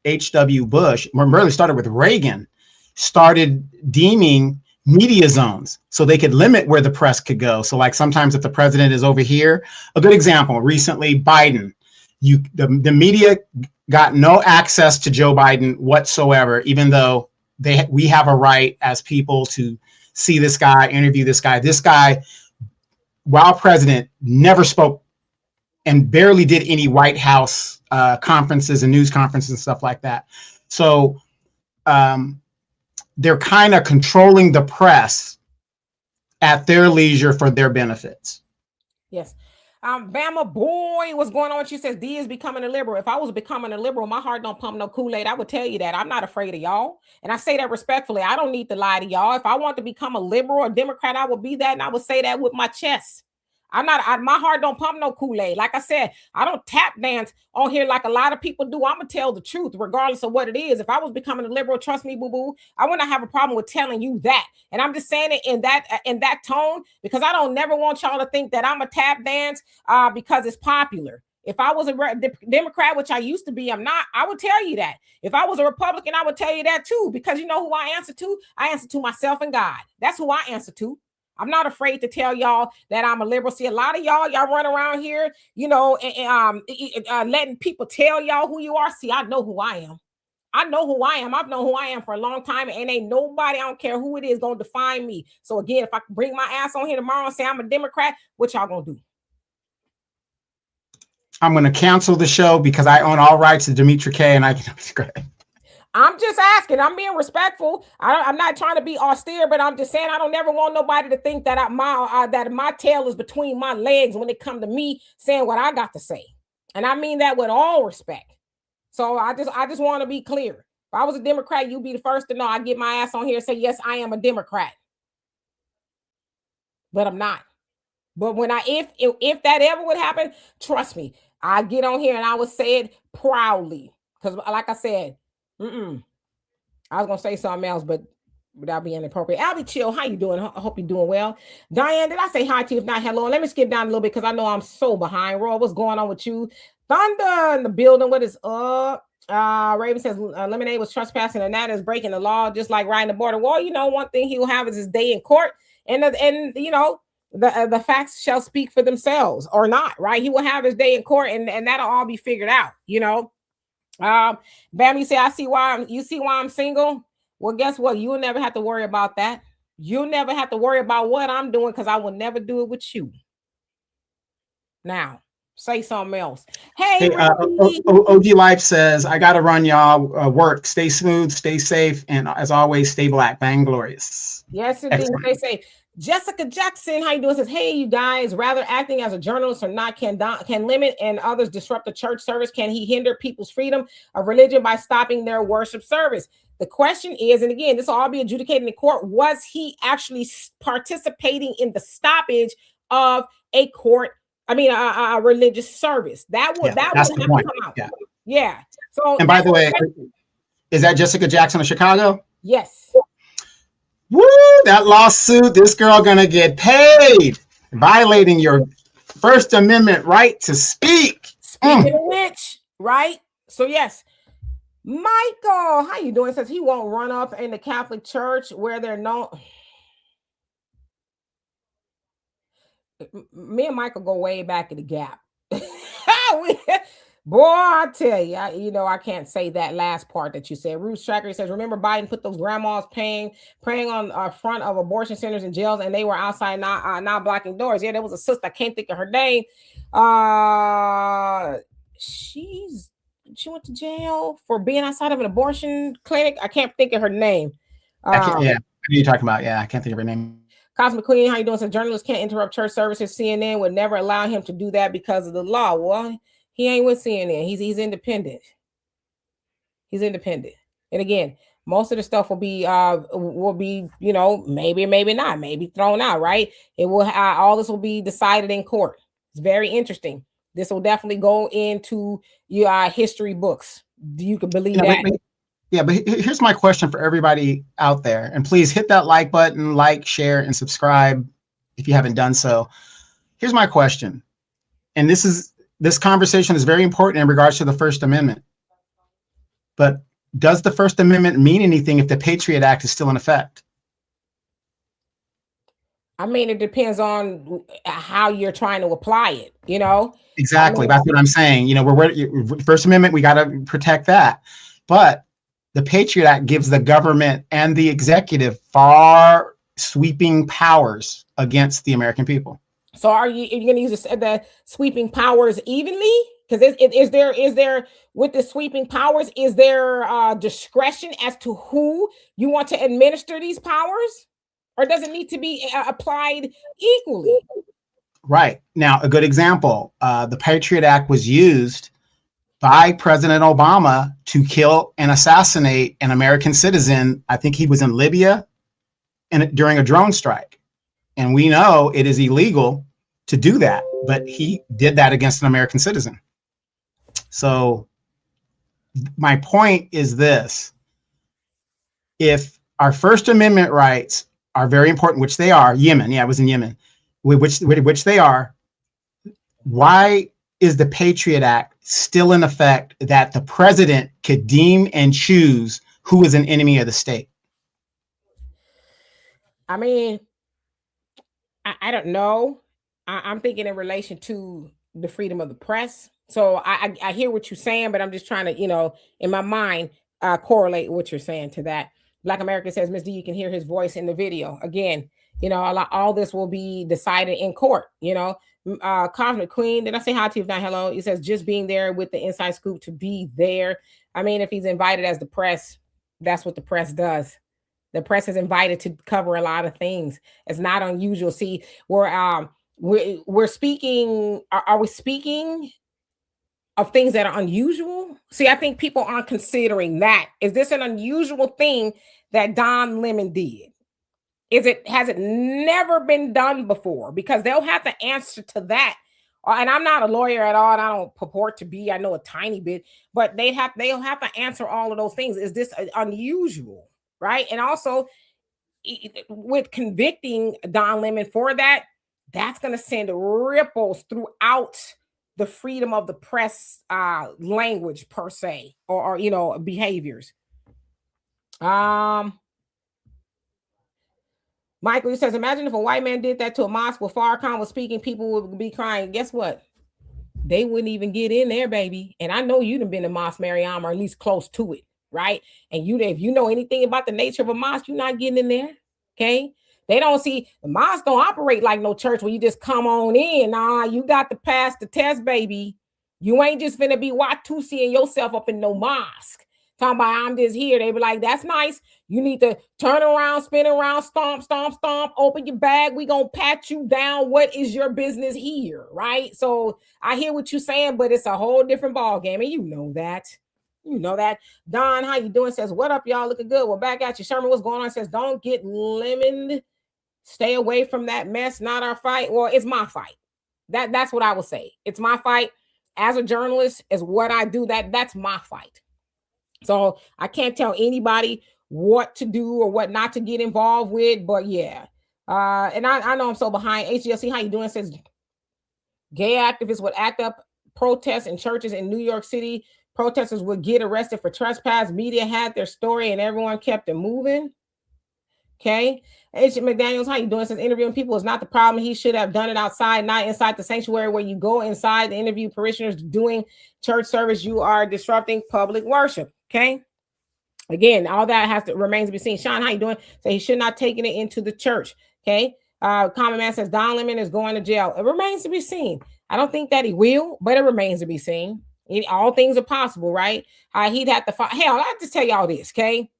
H.W. Bush, really started with Reagan, started deeming media zones so they could limit where the press could go. So like sometimes if the president is over here, a good example, recently Biden, the media got no access to Joe Biden whatsoever, even though we have a right as people to see this guy, interview this guy. This guy, while president, never spoke and barely did any White House conferences and news conferences and stuff like that. So they're kind of controlling the press at their leisure for their benefits. Yes. Bama boy, what's going on? She says D is becoming a liberal. If I was becoming a liberal, my heart don't pump no Kool-Aid. I would tell you that. I'm not afraid of y'all. And I say that respectfully. I don't need to lie to y'all. If I want to become a liberal or Democrat, I would be that. And I would say that with my chest. My heart don't pump no Kool-Aid. Like I said, I don't tap dance on here like a lot of people do. I'm going to tell the truth, regardless of what it is. If I was becoming a liberal, trust me, boo-boo, I would not have a problem with telling you that. And I'm just saying it in that tone, because I don't never want y'all to think that I'm a tap dance because it's popular. If I was a Democrat, which I used to be, I'm not, I would tell you that. If I was a Republican, I would tell you that too, because you know who I answer to? I answer to myself and God. That's who I answer to. I'm not afraid to tell y'all that I'm a liberal. See, a lot of y'all run around here, you know, letting people tell y'all who you are. See, I know who I am. I know who I am. I've known who I am for a long time, and ain't nobody, I don't care who it is, gonna define me. So again, if I bring my ass on here tomorrow and say I'm a Democrat, what y'all gonna do? I'm going to cancel the show because I own all rights to Demetra K, and I can. I'm just asking. I'm being respectful. I'm not trying to be austere, but I'm just saying I don't never want nobody to think that my tail is between my legs when it comes to me saying what I got to say, and I mean that with all respect. So I just want to be clear. If I was a Democrat, you'd be the first to know. I get my ass on here and say yes, I am a Democrat, but I'm not. But when if that ever would happen, trust me, I get on here and I would say it proudly because, like I said. I was gonna say something else, but without being inappropriate. Albie Chill, how you doing? I hope you're doing well. Diane, did I say hi to you? If not, hello. Let me skip down a little bit because I know I'm so behind. Roy, what's going on with you? Thunder in the building. What is up? Raven says Lemonade was trespassing, and that is breaking the law, just like riding the border. Well, you know, one thing he will have is his day in court, and you know. The facts shall speak for themselves or not, right? He will have his day in court, and that'll all be figured out, you know. Bam, you say you see why I'm single. Well, guess what? You'll never have to worry about that. You'll never have to worry about what I'm doing because I will never do it with you. Now, say something else. Hey, OG Life says, I gotta run, y'all. Work. Stay smooth, stay safe, and as always, stay black. Bang glorious. Yes, indeed. They say Jessica Jackson, how you doing? Says, hey, you guys, rather acting as a journalist or not can limit and others disrupt the church service. Can he hinder people's freedom of religion by stopping their worship service? The question is, and again, this will all be adjudicated in court, was he actually participating in the stoppage of a religious service? That's the point. Come out. Yeah. So, and by the way, is that Jessica Jackson of Chicago? Yes. Woo! That lawsuit, this girl gonna get paid, violating your First Amendment right to speak. Speaking of which, right? So yes, Michael, how you doing? Says he won't run up in the Catholic Church where they're no. Me and Michael go way back in the gap. Boy, I tell you, I can't say that last part that you said. Ruth Tracker says, remember Biden put those grandmas praying on front of abortion centers and jails, and they were outside not blocking doors. Yeah, there was a sister. I can't think of her name. She went to jail for being outside of an abortion clinic. I can't think of her name. Who are you talking about? Yeah, I can't think of her name. Cosmic Queen, how you doing? So journalists can't interrupt church services. CNN would never allow him to do that because of the law. Well, he ain't with CNN. He's independent. He's independent. And again, most of the stuff will be maybe not, maybe thrown out, right? It will all this will be decided in court. It's very interesting. This will definitely go into your history books. You can believe that. But here's my question for everybody out there. And please hit that like button, like, share, and subscribe if you haven't done so. Here's my question. And this conversation is very important in regards to the First Amendment. But does the First Amendment mean anything if the Patriot Act is still in effect? I mean, it depends on how you're trying to apply it, you know? Exactly. That's what I'm saying. We're First Amendment, we got to protect that. But the Patriot Act gives the government and the executive far sweeping powers against the American people. So are you going to use the sweeping powers evenly? Because is there with the sweeping powers, is there discretion as to who you want to administer these powers? Or does it need to be applied equally? Right. Now, a good example, the Patriot Act was used by President Obama to kill and assassinate an American citizen. I think he was in Libya during a drone strike. And we know it is illegal to do that, but he did that against an American citizen. So my point is this: if our First Amendment rights are very important, which they are, Yemen, yeah, it was in Yemen, which they are, why is the Patriot Act still in effect that the president could deem and choose who is an enemy of the state? I mean, I don't know. I'm thinking in relation to the freedom of the press. So I hear what you're saying, but I'm just trying to, in my mind, correlate what you're saying to that. Black America says, Miss D, you can hear his voice in the video. Again, all this will be decided in court. Cosmic Queen, did I say hi to you? If not, hello. He says, just being there with the inside scoop to be there. I mean, if he's invited as the press, that's what the press does. The press is invited to cover a lot of things. It's not unusual. See, we're speaking. Are we speaking of things that are unusual? See, I think people aren't considering that. Is this an unusual thing that Don Lemon did? Has it never been done before? Because they'll have to answer to that. And I'm not a lawyer at all, and I don't purport to be. I know a tiny bit, but they'll have to answer all of those things. Is this unusual, right? And also, with convicting Don Lemon for that, that's going to send ripples throughout the freedom of the press language per se, or behaviors. Michael says, imagine if a white man did that to a mosque where Farrakhan was speaking, people would be crying. Guess what? They wouldn't even get in there, baby. And I know you'd have been to Mosque Mariam, or at least close to it, right? And if you know anything about the nature of a mosque, you're not getting in there, okay? They don't see, the mosque don't operate like no church where you just come on in. Nah, you got to pass the test, baby. You ain't just finna be Watusiing yourself up in no mosque. Talking about I'm just here. They be like, that's nice. You need to turn around, spin around, stomp, stomp, stomp, open your bag. We gonna pat you down. What is your business here? Right? So I hear what you're saying, but it's a whole different ball game. And you know that. You know that. Don, how you doing? Says, what up, y'all? Looking good. Well, back at you. Sherman, what's going on? Says, don't get lemoned. Stay away from that mess. Not our fight. Well, it's my fight. That's what I will say. It's my fight. As a journalist, is what I do. That's my fight. So I can't tell anybody what to do or what not to get involved with, but yeah. And I know I'm so behind. HGLC, how you doing? Says gay activists would act up protests in churches in New York City. Protesters would get arrested for trespass. Media had their story and everyone kept it moving. Okay. H. McDaniels, how you doing? Says interviewing people is not the problem. He should have done it outside, not inside the sanctuary where you go inside the interview parishioners doing church service. You are disrupting public worship. Okay. Again, all that remains to be seen. Sean, how you doing? So he should not taking it into the church. Okay. Common Man says Don Lemon is going to jail. It remains to be seen. I don't think that he will, but it remains to be seen. All things are possible, right? He'd have to hell, I'll just tell y'all this, okay?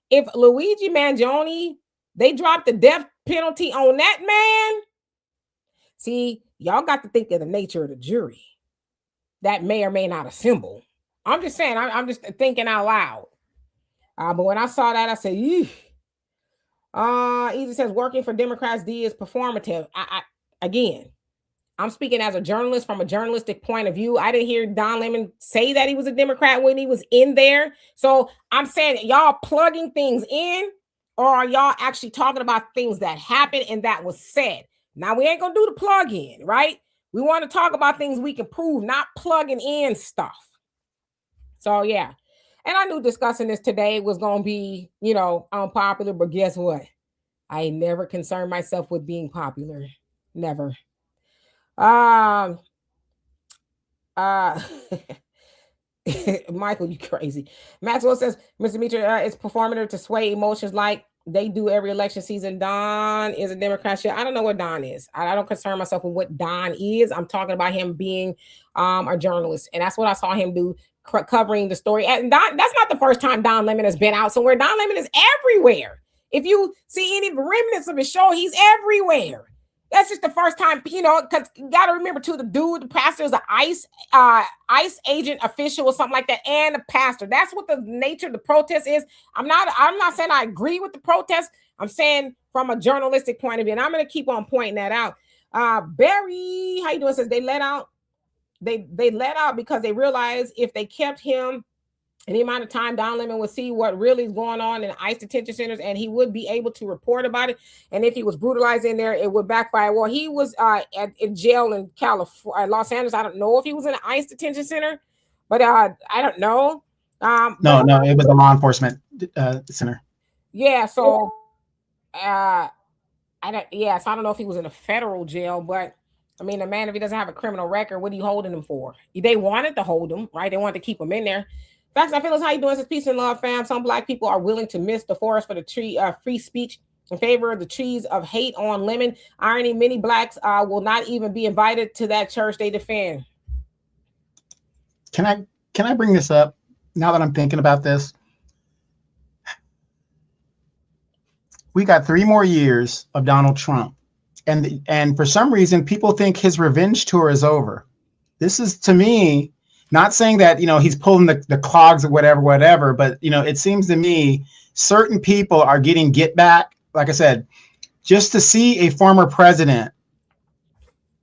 If Luigi Mangione, they dropped the death penalty on that man, see, y'all got to think of the nature of the jury that may or may not assemble. I'm just saying, I'm just thinking out loud. But when I saw that, I said, eesh. Easy says, working for Democrats, D is performative. Again, I'm speaking as a journalist from a journalistic point of view. I didn't hear Don Lemon say that he was a Democrat when he was in there. So I'm saying, y'all plugging things in, or are y'all actually talking about things that happened and that was said? Now, we ain't going to do the plug in, right? We want to talk about things we can prove, not plugging in stuff. So, yeah. And I knew discussing this today was going to be, unpopular, but guess what? I never concerned myself with being popular. Never. Michael, you crazy. Maxwell says, Mr. Mitra, it's performative to sway emotions like they do every election season. Don is a Democrat. I don't know what Don is. I don't concern myself with what Don is. I'm talking about him being a journalist. And that's what I saw him do, covering the story. And Don, that's not the first time Don Lemon has been out somewhere. Don Lemon is everywhere. If you see any remnants of his show, he's everywhere. That's just the first time, because you got to remember too, the pastor is an ICE agent official or something like that, and a pastor. That's what the nature of the protest is. I'm not saying I agree with the protest. I'm saying from a journalistic point of view, and I'm going to keep on pointing that out. Barry, how you doing? Says they let out because they realized if they kept him any amount of time, Don Lemon would see what really is going on in ICE detention centers, and he would be able to report about it. And if he was brutalized in there, it would backfire. Well, he was in jail in California, Los Angeles. I don't know if he was in an ICE detention center, but I don't know. No, it was a law enforcement center. Yeah, so I don't know if he was in a federal jail, but I mean, the man, if he doesn't have a criminal record, what are you holding him for? They wanted to hold him, right? They wanted to keep him in there. Facts, I feel as how you doing? This peace and love, fam. Some black people are willing to miss the forest for the tree, free speech in favor of the trees of hate on lemon. Irony, many blacks will not even be invited to that church they defend. Can I bring this up now that I'm thinking about this? We got 3 more years of Donald Trump. And for some reason, people think his revenge tour is over. This is, to me, not saying that, he's pulling the clogs or whatever, but, it seems to me certain people are getting get back. Like I said, just to see a former president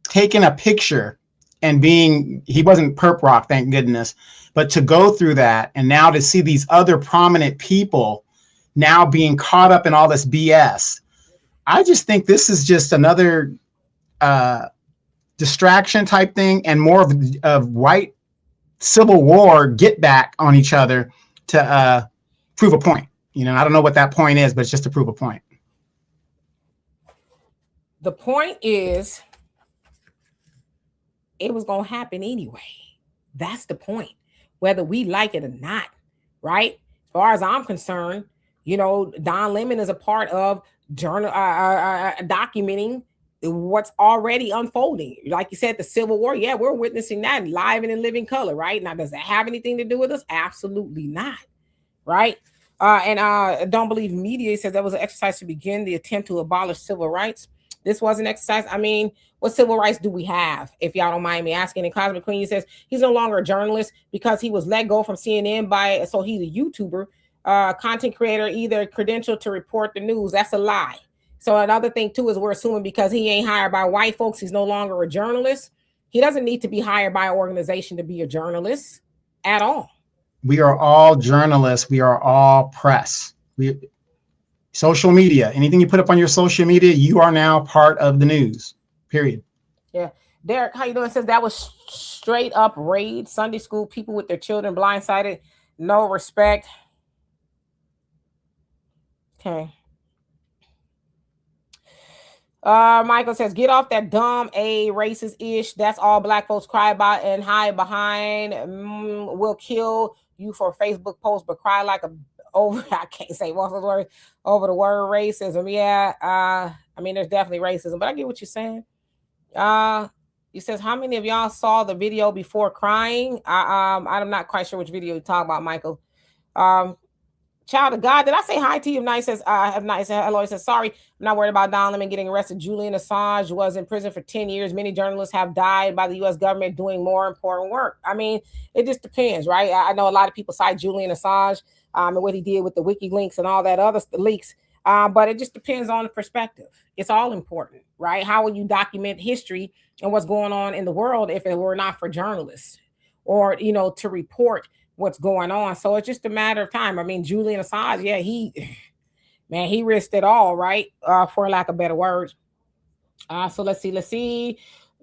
taking a picture and he wasn't perp rock, thank goodness, but to go through that and now to see these other prominent people now being caught up in all this BS. I just think this is just another distraction type thing and more of white civil war get back on each other to prove a point. I don't know what that point is, but it's just to prove a point. The point is, it was going to happen anyway. That's the point, whether we like it or not, right? As far as I'm concerned, Don Lemon is a part of documenting what's already unfolding. Like you said, the Civil War. Yeah, we're witnessing that live and in living color, right? Now, does that have anything to do with us? Absolutely not, right? And don't believe media says that was an exercise to begin the attempt to abolish civil rights. This was an exercise. I mean, what civil rights do we have? If y'all don't mind me asking. And Cosmic Queen says he's no longer a journalist because he was let go from CNN so he's a YouTuber, content creator, either credentialed to report the news. That's a lie. So another thing too is we're assuming because he ain't hired by white folks, he's no longer a journalist. He doesn't need to be hired by an organization to be a journalist at all. We are all journalists. We are all press. Social media, anything you put up on your social media, you are now part of the news, period. Yeah. Derek, how you doing? Says that was straight up raid. Sunday school, people with their children blindsided. No respect. Okay. Michael says, get off that dumb racist ish. That's all black folks cry about and hide behind. Will kill you for a Facebook post, but cry like I can't say most of the words over the word racism. Yeah. I mean, there's definitely racism, but I get what you're saying. He says, how many of y'all saw the video before crying? I'm not quite sure which video you talk about, Michael. Child of God, did I say hi to you? Nice says, have nice. Hello, he says, sorry, I'm not worried about Don Lemon getting arrested. Julian Assange was in prison for 10 years. Many journalists have died by the U.S. government doing more important work. I mean, it just depends, right? I know a lot of people cite Julian Assange and what he did with the WikiLeaks and all that other leaks. But it just depends on the perspective. It's all important, right? How will you document history and what's going on in the world if it were not for journalists or, to report what's going on? So it's just a matter of time. I mean, Julian Assange, yeah, he risked it all, right? For lack of better words. So let's see.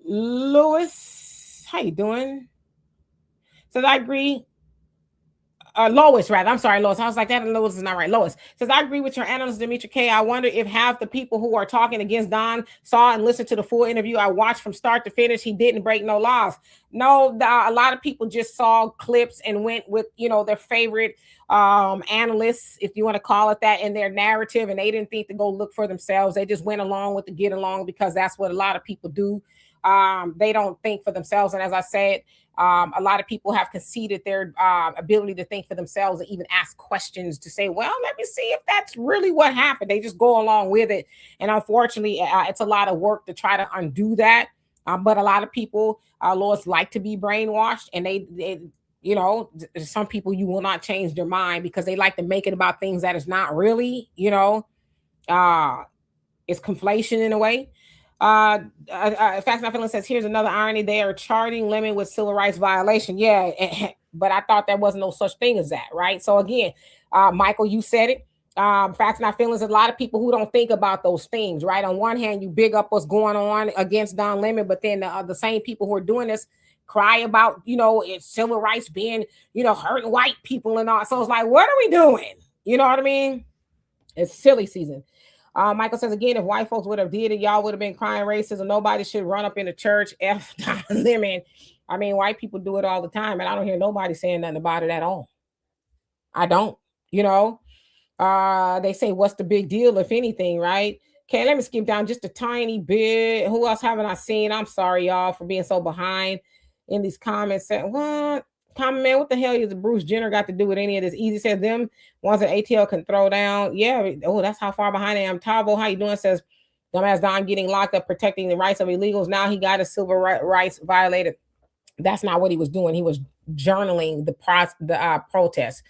Lewis, how you doing? Says I agree. Lois, rather. I'm sorry, Lois. I was like, that Lois is not right. Lois says, I agree with your analyst, Demetri K. I wonder if half the people who are talking against Don saw and listened to the full interview I watched from start to finish. He didn't break no laws. No, a lot of people just saw clips and went with, their favorite analysts, if you want to call it that, in their narrative, and they didn't think to go look for themselves. They just went along with the get along because that's what a lot of people do. They don't think for themselves. And as I said, a lot of people have conceded their ability to think for themselves and even ask questions to say, well, let me see if that's really what happened. They just go along with it. And unfortunately, it's a lot of work to try to undo that. But a lot of people, Lois, like to be brainwashed, and they some people, you will not change their mind because they like to make it about things that is not really, it's conflation in a way. Facts Not Feeling says, here's another irony. They are charging Lemon with civil rights violation. Yeah, but I thought there wasn't no such thing as that, right? So again, Michael, you said it. Facts Not Feelings, a lot of people who don't think about those things, right? On one hand, you big up what's going on against Don Lemon, but then the same people who are doing this cry about, it's civil rights being, hurting white people and all. So it's like, what are we doing? You know what I mean? It's silly season. Michael says, again, if white folks would have did it, y'all would have been crying racism. Nobody should run up in the church. F Don Lemon. I mean, white people do it all the time, and I don't hear nobody saying nothing about it at all. I don't, you know. They say, what's the big deal, if anything, right? Okay, let me skip down just a tiny bit. Who else haven't I seen? I'm sorry, y'all, for being so behind in these comments. What? Comment, man, what the hell is Bruce Jenner got to do with any of this? Easy says them ones that ATL can throw down. Yeah, oh, that's how far behind I am. Tabo, how you doing? Says, dumbass Don getting locked up protecting the rights of illegals. Now he got his civil rights violated. That's not what he was doing. He was journaling the protest.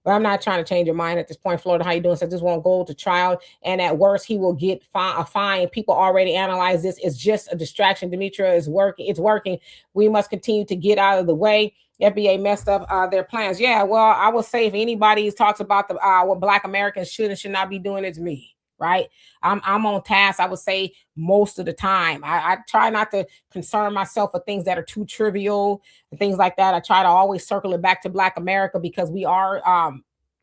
But I'm not trying to change your mind at this point. Florida, how you doing? Says this won't go to trial, and at worst, he will get a fine. People already analyze this. It's just a distraction. Demetria is working. It's working. We must continue to get out of the way. FBA messed up their plans. Yeah, well, I will say if anybody talks about the what Black Americans should and should not be doing, it's me. Right, I'm on task. I would say most of the time. I try not to concern myself with things that are too trivial and things like that. I try to always circle it back to Black America because we are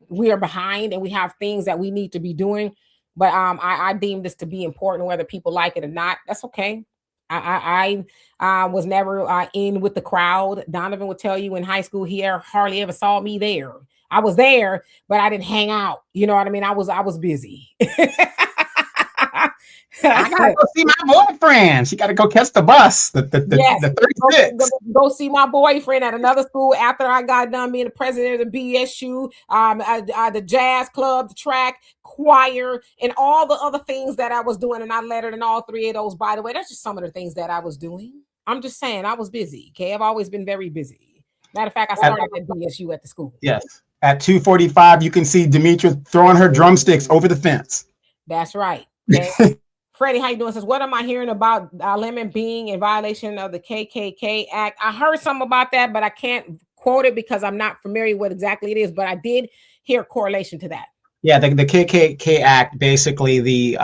behind and we have things that we need to be doing. But I deem this to be important, whether people like it or not. That's okay. I was never in with the crowd. Donovan would tell you in high school he hardly ever saw me there. I was there, but I didn't hang out. You know what I mean? I was busy. I gotta go see my boyfriend. She gotta go catch the bus. Yes, the 36. go see my boyfriend at another school after I got done being the president of the BSU, the jazz club, the track, choir, and all the other things that I was doing. And I lettered in all three of those, by the way. That's just some of the things that I was doing. I'm just saying I was busy. Okay, I've always been very busy. Matter of fact, I started at BSU at the school. Yes. At 2:45, you can see Demetria throwing her drumsticks over the fence. That's right. Okay. Freddie, how you doing? Says, what am I hearing about Lemon being in violation of the KKK Act? I heard something about that, but I can't quote it because I'm not familiar with exactly it is. But I did hear a correlation to that. Yeah, the KKK Act, basically the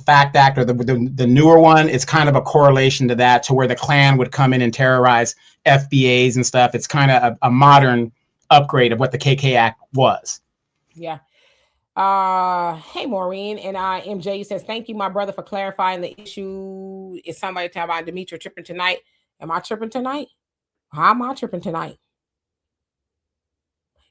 FACT Act or the newer one, it's kind of a correlation to that, to where the Klan would come in and terrorize FBAs and stuff. It's kind of a modern upgrade of what the KK Act was. Yeah. Hey Maureen, and MJ says, thank you, my brother, for clarifying the issue. Is somebody talking about Demetria tripping tonight? Am I tripping tonight? How am I tripping tonight?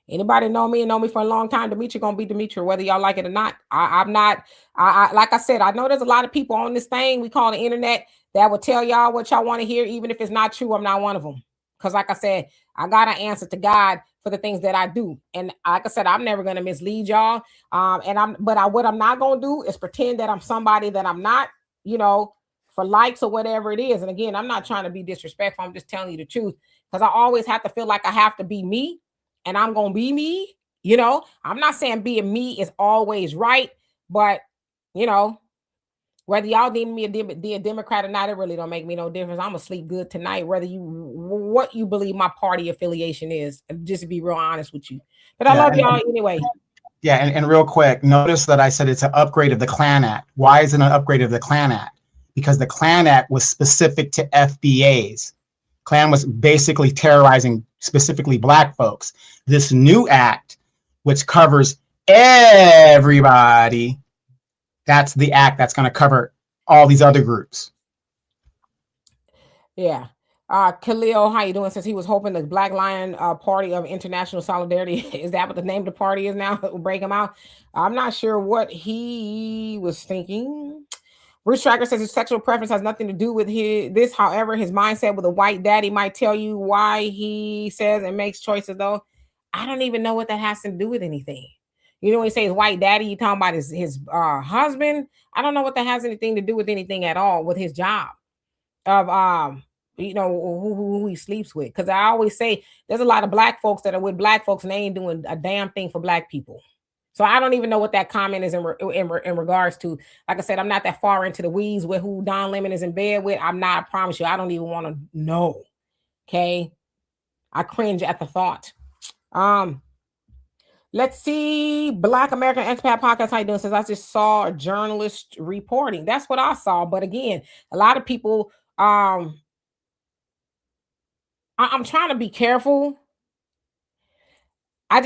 Anybody know me and know me for a long time, Demetria gonna be Demetria, whether y'all like it or not. I'm not. I like I said, I know there's a lot of people on this thing we call the internet that will tell y'all what y'all want to hear, even if it's not true. I'm not one of them, because like I said, I got to answer to God for the things that I do, and like I said, I'm never gonna mislead y'all. What I'm not gonna do is pretend that I'm somebody that I'm not. You know, for likes or whatever it is. And again, I'm not trying to be disrespectful. I'm just telling you the truth, because I always have to feel like I have to be me. And I'm going to be me, you know. I'm not saying being me is always right, but, you know, whether y'all deem me a Democrat or not, it really don't make me no difference. I'm going to sleep good tonight, what you believe my party affiliation is, just to be real honest with you. But I love y'all anyway. Yeah, and real quick, notice that I said it's an upgrade of the Klan Act. Why is it an upgrade of the Klan Act? Because the Klan Act was specific to FBAs. Klan was basically terrorizing specifically Black folks. This new act, which covers everybody, that's the act that's going to cover all these other groups. Yeah. Khalil, how you doing? Since he was hoping the Black Lion Party of International Solidarity, is that what the name of the party is now? Break him out. I'm not sure what he was thinking. Bruce Tracker says his sexual preference has nothing to do with this. However, his mindset with a white daddy might tell you why he says and makes choices, though. I don't even know what that has to do with anything. You know, when he says white daddy, you talking about his husband. I don't know what that has anything to do with anything at all with his job of you know, who he sleeps with. Because I always say there's a lot of Black folks that are with Black folks and they ain't doing a damn thing for Black people. So I don't even know what that comment is in regards to. Like I said, I'm not that far into the weeds with who Don Lemon is in bed with. I'm not, I promise you, I don't even want to know. Okay. I cringe at the thought. Let's see. Black American Expat Podcast. How you doing? Says I just saw a journalist reporting. That's what I saw. But again, a lot of people, I'm trying to be careful. And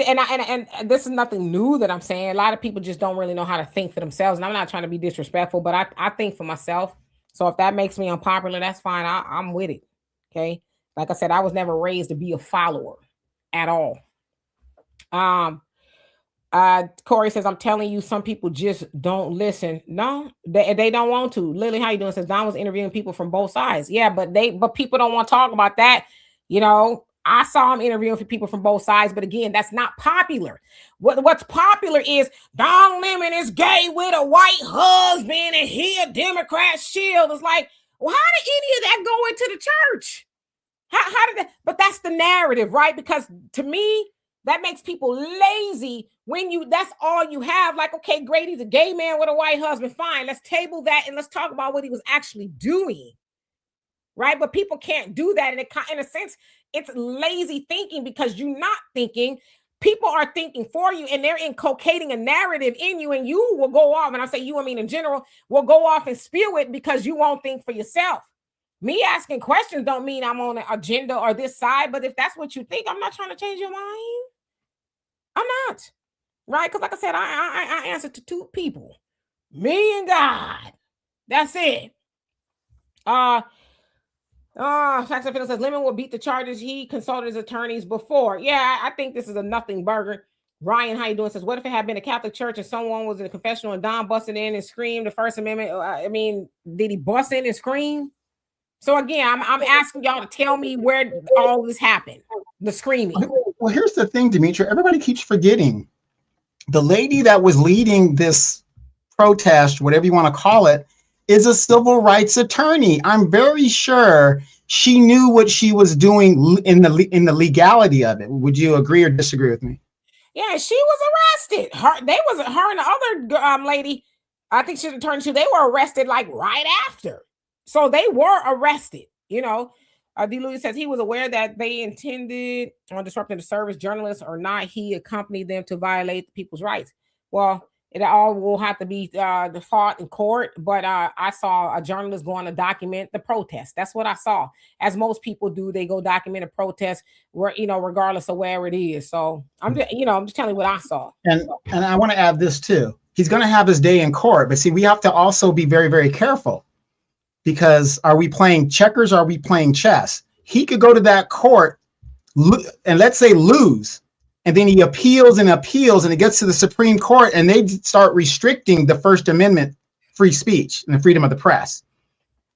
this is nothing new that I'm saying. A lot of people just don't really know how to think for themselves. And I'm not trying to be disrespectful, but I think for myself. So if that makes me unpopular, that's fine. I'm with it. Okay. Like I said, I was never raised to be a follower at all. Um, Corey says, I'm telling you, some people just don't listen. No, they don't want to. Lily, how you doing? Says Don was interviewing people from both sides. Yeah, but people don't want to talk about that. You know, I saw him interviewing for people from both sides, but again, that's not popular. What's popular is Don Lemon is gay with a white husband and he a Democrat shield. It's like, well, how did any of that go into the church? How did that? But that's the narrative, right? Because to me, that makes people lazy when that's all you have. Like, okay, great, he's a gay man with a white husband. Fine, let's table that and let's talk about what he was actually doing. Right? But people can't do that. And in a sense, it's lazy thinking because you're not thinking. People are thinking for you and they're inculcating a narrative in you, and you will go off. And I say you, I mean in general, will go off and spew it because you won't think for yourself. Me asking questions don't mean I'm on an agenda or this side, but if that's what you think, I'm not trying to change your mind. I'm not. Right? Because like I said, I answer to two people. Me and God. That's it. Facts and Fiddle says Lemon will beat the charges. He consulted his attorneys before. Yeah, I think this is a nothing burger. Ryan, how you doing? Says, what if it had been a Catholic church and someone was in a confessional and Don busted in and screamed the First Amendment? I mean, did he bust in and scream? So again, I'm asking y'all to tell me where all this happened. The screaming. Well, here's the thing, Demetri. Everybody keeps forgetting. The lady that was leading this protest, whatever you want to call it, is a civil rights attorney. I'm very sure she knew what she was doing in the legality of it. Would you agree or disagree with me? Yeah, she was arrested. Her and the other lady, I think she's an attorney too. They were arrested like right after. So they were arrested, you know. D. Louis says he was aware that they intended on disrupting the service, journalists or not. He accompanied them to violate people's rights. Well, it all will have to be fought in court. But I saw a journalist going to document the protest. That's what I saw. As most people do, they go document a protest, where regardless of where it is. So I'm just telling you what I saw. And I want to add this too. He's going to have his day in court, but see, we have to also be very, very careful. Because are we playing checkers? Or are we playing chess? He could go to that court and let's say lose. And then he appeals and it gets to the Supreme Court and they start restricting the First Amendment free speech and the freedom of the press.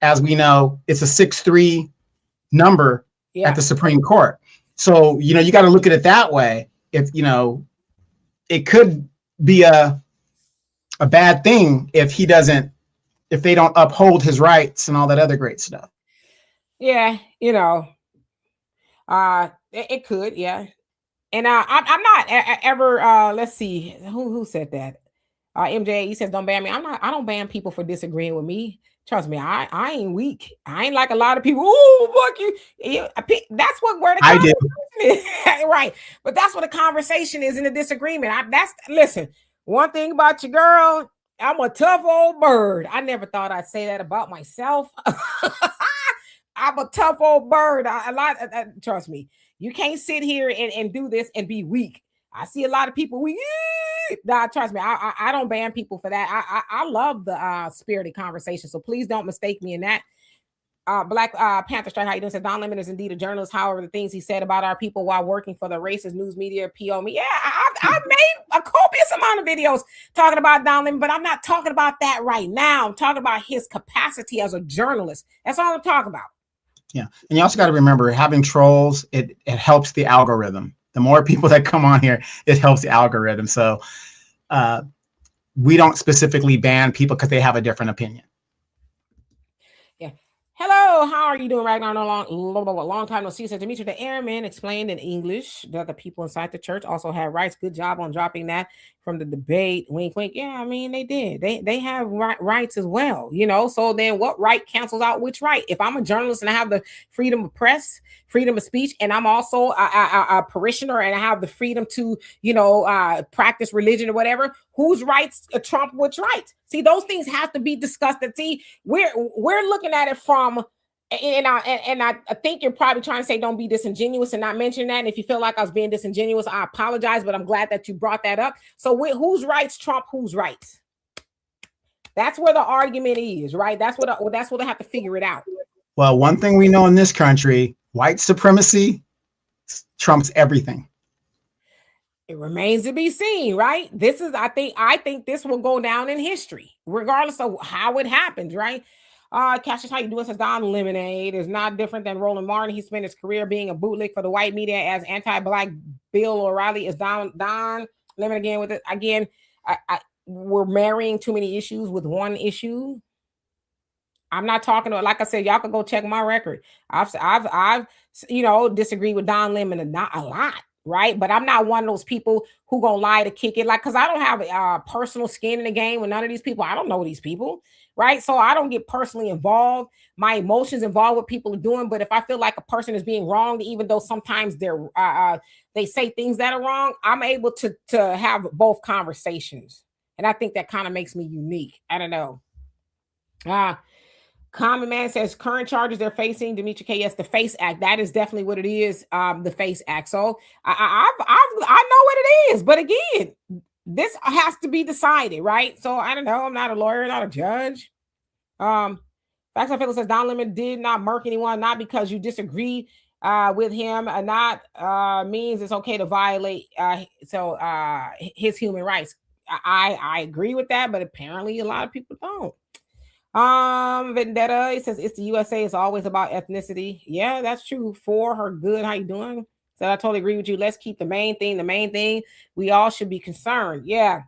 As we know, it's a 6-3 number at the Supreme Court. So, you got to look at it that way. If, it could be a bad thing if they don't uphold his rights and all that other great stuff. Yeah, it could, yeah. And I'm not ever. Let's see, who said that? MJ, he says, "Don't ban me." I don't ban people for disagreeing with me. Trust me, I ain't weak. I ain't like a lot of people. Oh, fuck you. That's where the conversation is. Right. But that's what the conversation is in the disagreement. Listen. One thing about your girl. I'm a tough old bird. I never thought I'd say that about myself. I'm a tough old bird. Trust me. You can't sit here and do this and be weak. I see a lot of people weak. Nah, trust me. I don't ban people for that. I love the spirited conversation. So please don't mistake me in that. Black Panther Strike, how you doing? Says Don Lemon is indeed a journalist. However, the things he said about our people while working for the racist news media PO me. Yeah, I've made a copious amount of videos talking about Don Lemon, but I'm not talking about that right now. I'm talking about his capacity as a journalist. That's all I'm talking about. Yeah, and you also got to remember, having trolls, it helps the algorithm. The more people that come on here, it helps the algorithm. So we don't specifically ban people because they have a different opinion. Hello, how are you doing right now? Long time no see. Said Demetri, the airman explained in English that the people inside the church also have rights. Good job on dropping that from the debate. Wink, wink. Yeah, I mean, they did. They have rights as well, So then what right cancels out which right? If I'm a journalist and I have the freedom of press, freedom of speech, and I'm also a parishioner and I have the freedom to, practice religion or whatever, whose rights trump which rights? See, those things have to be discussed. And see, we're looking at it from, and I think you're probably trying to say don't be disingenuous and not mention that. And if you feel like I was being disingenuous, I apologize, but I'm glad that you brought that up. So whose rights trump whose rights? That's where the argument is, right? That's what I have to figure it out. Well, one thing we know in this country, white supremacy trumps everything. It remains to be seen, right? This is, I think this will go down in history, regardless of how it happens, right? Cassius, how you doing? Says Don Lemonade is not different than Roland Martin. He spent his career being a bootleg for the white media as anti-black. Bill O'Reilly is Don Lemon again with it. Again, we're marrying too many issues with one issue. I'm not talking to, like I said, y'all can go check my record. I've disagreed with Don Lemon not a lot, right? But I'm not one of those people who gonna lie to kick it, like, because I don't have personal skin in the game with none of these people. I don't know these people, right? So I don't get personally involved. My emotions involved what people are doing. But if I feel like a person is being wronged, even though sometimes they say things that are wrong, I'm able to have both conversations, and I think that kind of makes me unique. I don't know. Common Man says current charges they're facing, Demetri K. Yes, the FACE Act. That is definitely what it is. The FACE Act. So I know what it is, but again, this has to be decided, right? So I don't know. I'm not a lawyer, not a judge. Facts and Phillips says Don Lemon did not murk anyone, not because you disagree with him, not means it's okay to violate his human rights. I agree with that, but apparently a lot of people don't. Vendetta, it says it's the USA, it's always about ethnicity. Yeah, that's true. For her good. How you doing? So I totally agree with you. Let's keep the main thing. We all should be concerned. Yeah.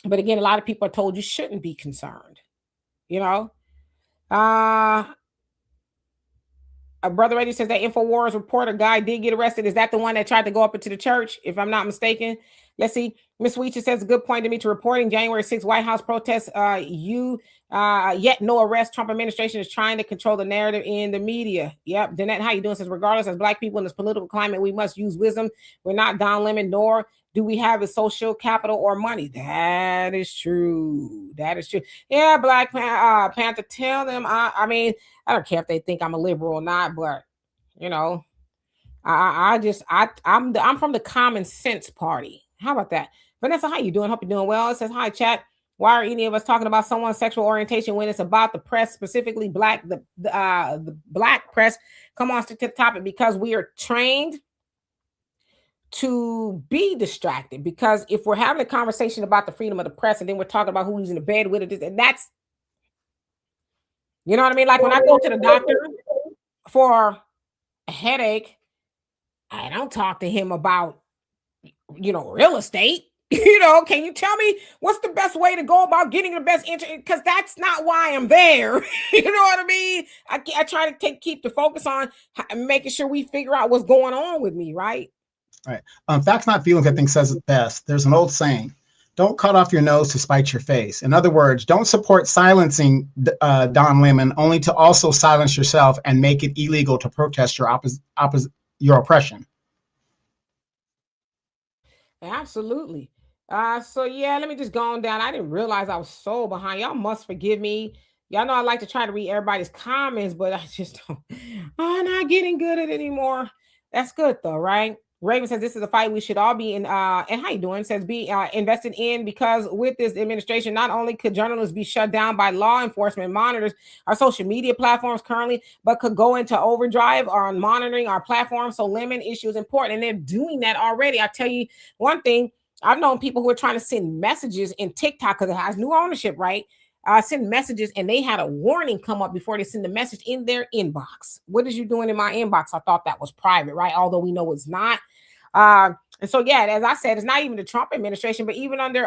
But again, a lot of people are told you shouldn't be concerned. You know? Brother Eddie says that InfoWars reporter guy did get arrested. Is that the one that tried to go up into the church, if I'm not mistaken? Let's see. Miss Weecher says a good point to me to reporting January 6th White House protests. Yet no arrest. Trump administration is trying to control the narrative in the media. Yep. Danette, how you doing? Says regardless, as Black people in this political climate, we must use wisdom. We're not Don Lemon, nor do we have a social capital or money. That is true. That is true. Yeah, Black Panther, tell them. I mean, I don't care if they think I'm a liberal or not, but you know, I'm from the common sense party. How about that? Vanessa, how you doing? Hope you're doing well. It says, hi, chat. Why are any of us talking about someone's sexual orientation when it's about the press, specifically the Black press? Come on to the topic, because we are trained to be distracted. Because if we're having a conversation about the freedom of the press and then we're talking about who's in the bed with it, and that's, you know what I mean? Like when I go to the doctor for a headache, I don't talk to him about, real estate. Can you tell me what's the best way to go about getting the best interest? Because that's not why I'm there. You know what I mean? I try to keep the focus on making sure we figure out what's going on with me, right? Right. Facts Not Feelings, I think, says it best. There's an old saying, don't cut off your nose to spite your face. In other words, don't support silencing Don Lemon only to also silence yourself and make it illegal to protest your oppression. Absolutely. So yeah, let me just go on down. I didn't realize I was so behind. Y'all must forgive me. Y'all know I like to try to read everybody's comments, but I just don't. I'm not getting good at it anymore. That's good though, right? Raven says this is a fight we should all be in. And how you doing? Says be invested in, because with this administration, not only could journalists be shut down by law enforcement monitors our social media platforms currently, but could go into overdrive on monitoring our platforms. So lemon issue is important, and they're doing that already. I tell you one thing. I've known people who are trying to send messages in TikTok because it has new ownership, right? Send messages, and they had a warning come up before they send the message in their inbox. What is you doing in my inbox? I thought that was private, right? Although we know it's not. And so, yeah, as I said, it's not even the Trump administration, but even under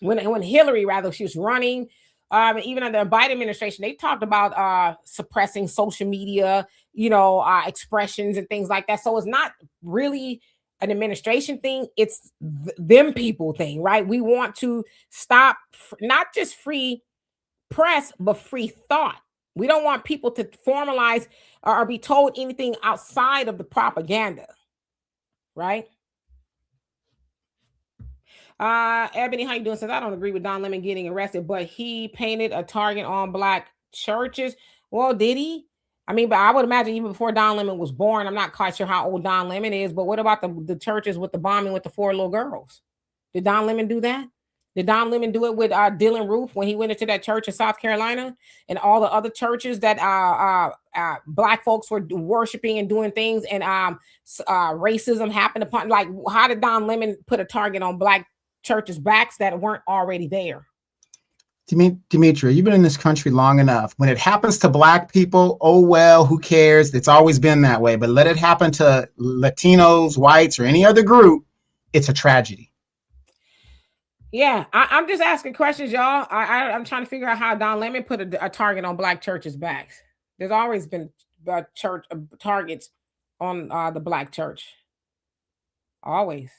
when Hillary, rather, she was running, even under the Biden administration, they talked about suppressing social media, expressions and things like that. So it's not really an administration thing, it's them people thing, right? We want to stop not just free press, but free thought. We don't want people to formalize or be told anything outside of the propaganda, right? Ebony, how you doing? Says I don't agree with Don Lemon getting arrested, but he painted a target on Black churches. Well, did he? I mean, but I would imagine even before Don Lemon was born, I'm not quite sure how old Don Lemon is, but what about the churches with the bombing with the 4 little girls? Did Don Lemon do that? Did Don Lemon do it with Dylan Roof when he went into that church in South Carolina and all the other churches that black folks were worshiping and doing things, and racism happened upon? Like, how did Don Lemon put a target on black churches' backs that weren't already there? Demetria, you've been in this country long enough. When it happens to black people, oh well, who cares? It's always been that way. But let it happen to Latinos, whites, or any other group, it's a tragedy. Yeah, I'm just asking questions, y'all. I'm trying to figure out how Don Lemon put a target on black churches' backs. There's always been church targets on the black church. Always.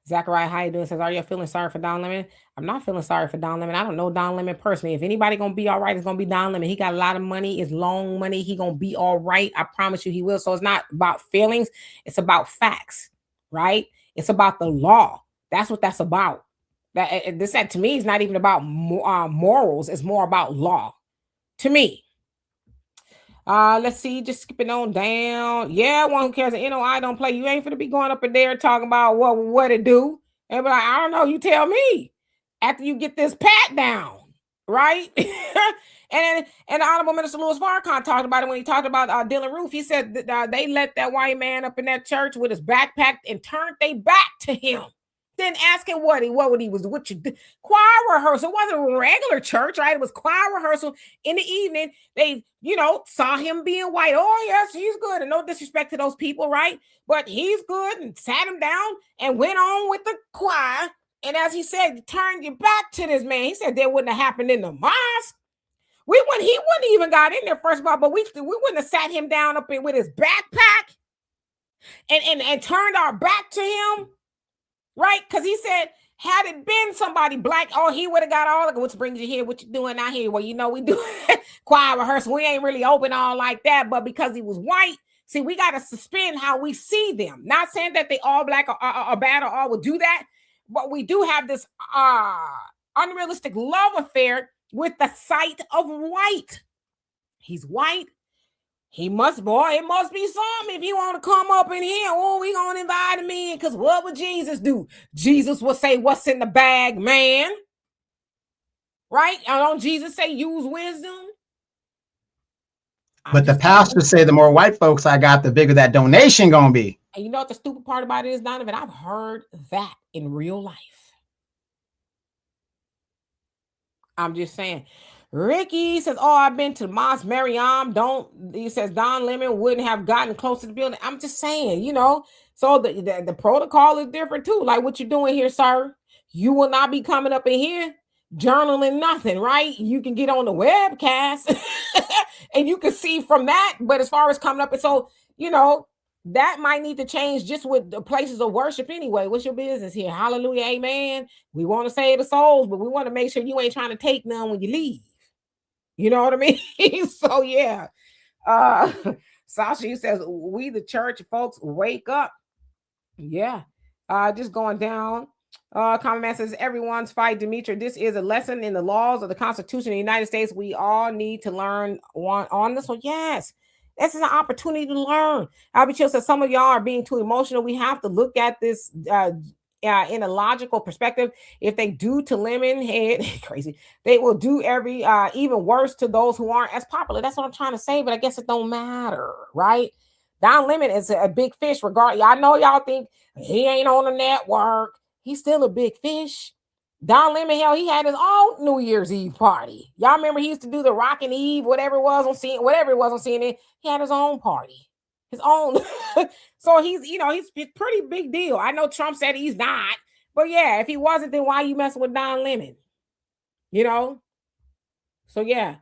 Zachariah, how you doing? Says, are you feeling sorry for Don Lemon? I'm not feeling sorry for Don Lemon. I don't know Don Lemon personally. If anybody gonna be all right, it's gonna be Don Lemon. He got a lot of money. It's long money. He gonna be all right. I promise you, he will. So it's not about feelings. It's about facts, right? It's about the law. That's what that's about. That to me is not even about morals. It's more about law, to me. Let's see, just skipping on down. Yeah, one who cares an NOI don't play. You ain't finna be going up in there talking about what it do. And be like, I don't know, you tell me. After you get this pat down, right? and the Honorable Minister Louis Farrakhan talked about it when he talked about Dylan Roof. He said that they let that white man up in that church with his backpack and turned their back to him. Then asking what you did. Choir rehearsal. It wasn't a regular church, right? It was choir rehearsal in the evening. They, saw him being white. Oh, yes, he's good. And no disrespect to those people, right? But he's good, and sat him down and went on with the choir. And as he said, turn your back to this man. He said that wouldn't have happened in the mosque. He wouldn't even got in there, first of all, but we wouldn't have sat him down up in with his backpack and turned our back to him. Right? Because he said, had it been somebody black, he would have got all of it. Which brings you here, what you doing out here? Well, we do choir rehearsal. We ain't really open all like that, but because he was white, see, we got to suspend how we see them. Not saying that they all black or bad or all would do that, but we do have this unrealistic love affair with the sight of white. He's white. It must be something if you want to come up in here. Oh, we gonna invite him in, because what would Jesus do? Jesus would say, what's in the bag, man? Right? And don't Jesus say use wisdom? But the pastors say the more white folks I got, the bigger that donation gonna be. And you know what the stupid part about it is, Donovan? I've heard that in real life. I'm just saying. Ricky says, I've been to Mosque Mariam. He says Don Lemon wouldn't have gotten close to the building. I'm just saying, so the protocol is different too. Like what you're doing here, sir. You will not be coming up in here journaling nothing, right? You can get on the webcast and you can see from that. But as far as coming up, and so, that might need to change just with the places of worship anyway. What's your business here? Hallelujah, amen. We want to save the souls, but we want to make sure you ain't trying to take none when you leave. You know what I mean? So yeah. Sasha says, we the church folks wake up. Yeah. Just going down. Common Man says, everyone's fight, Demetria. This is a lesson in the laws of the Constitution of the United States. We all need to learn on this one. Yes. This is an opportunity to learn. Albie Chill says, some of y'all are being too emotional. We have to look at this in a logical perspective. If they do to Lemon head crazy, they will do even worse to those who aren't as popular. That's what I'm trying to say, but I guess it don't matter, right? Don Lemon is a big fish. I know y'all think he ain't on the network. He's still a big fish. Don Lemon, hell, he had his own New Year's Eve party. Y'all remember he used to do the Rockin' Eve, whatever it was on CNN. He had his own party. His own. So he's a pretty big deal. I know Trump said he's not, but yeah, if he wasn't, then why are you messing with Don Lemon? So yeah.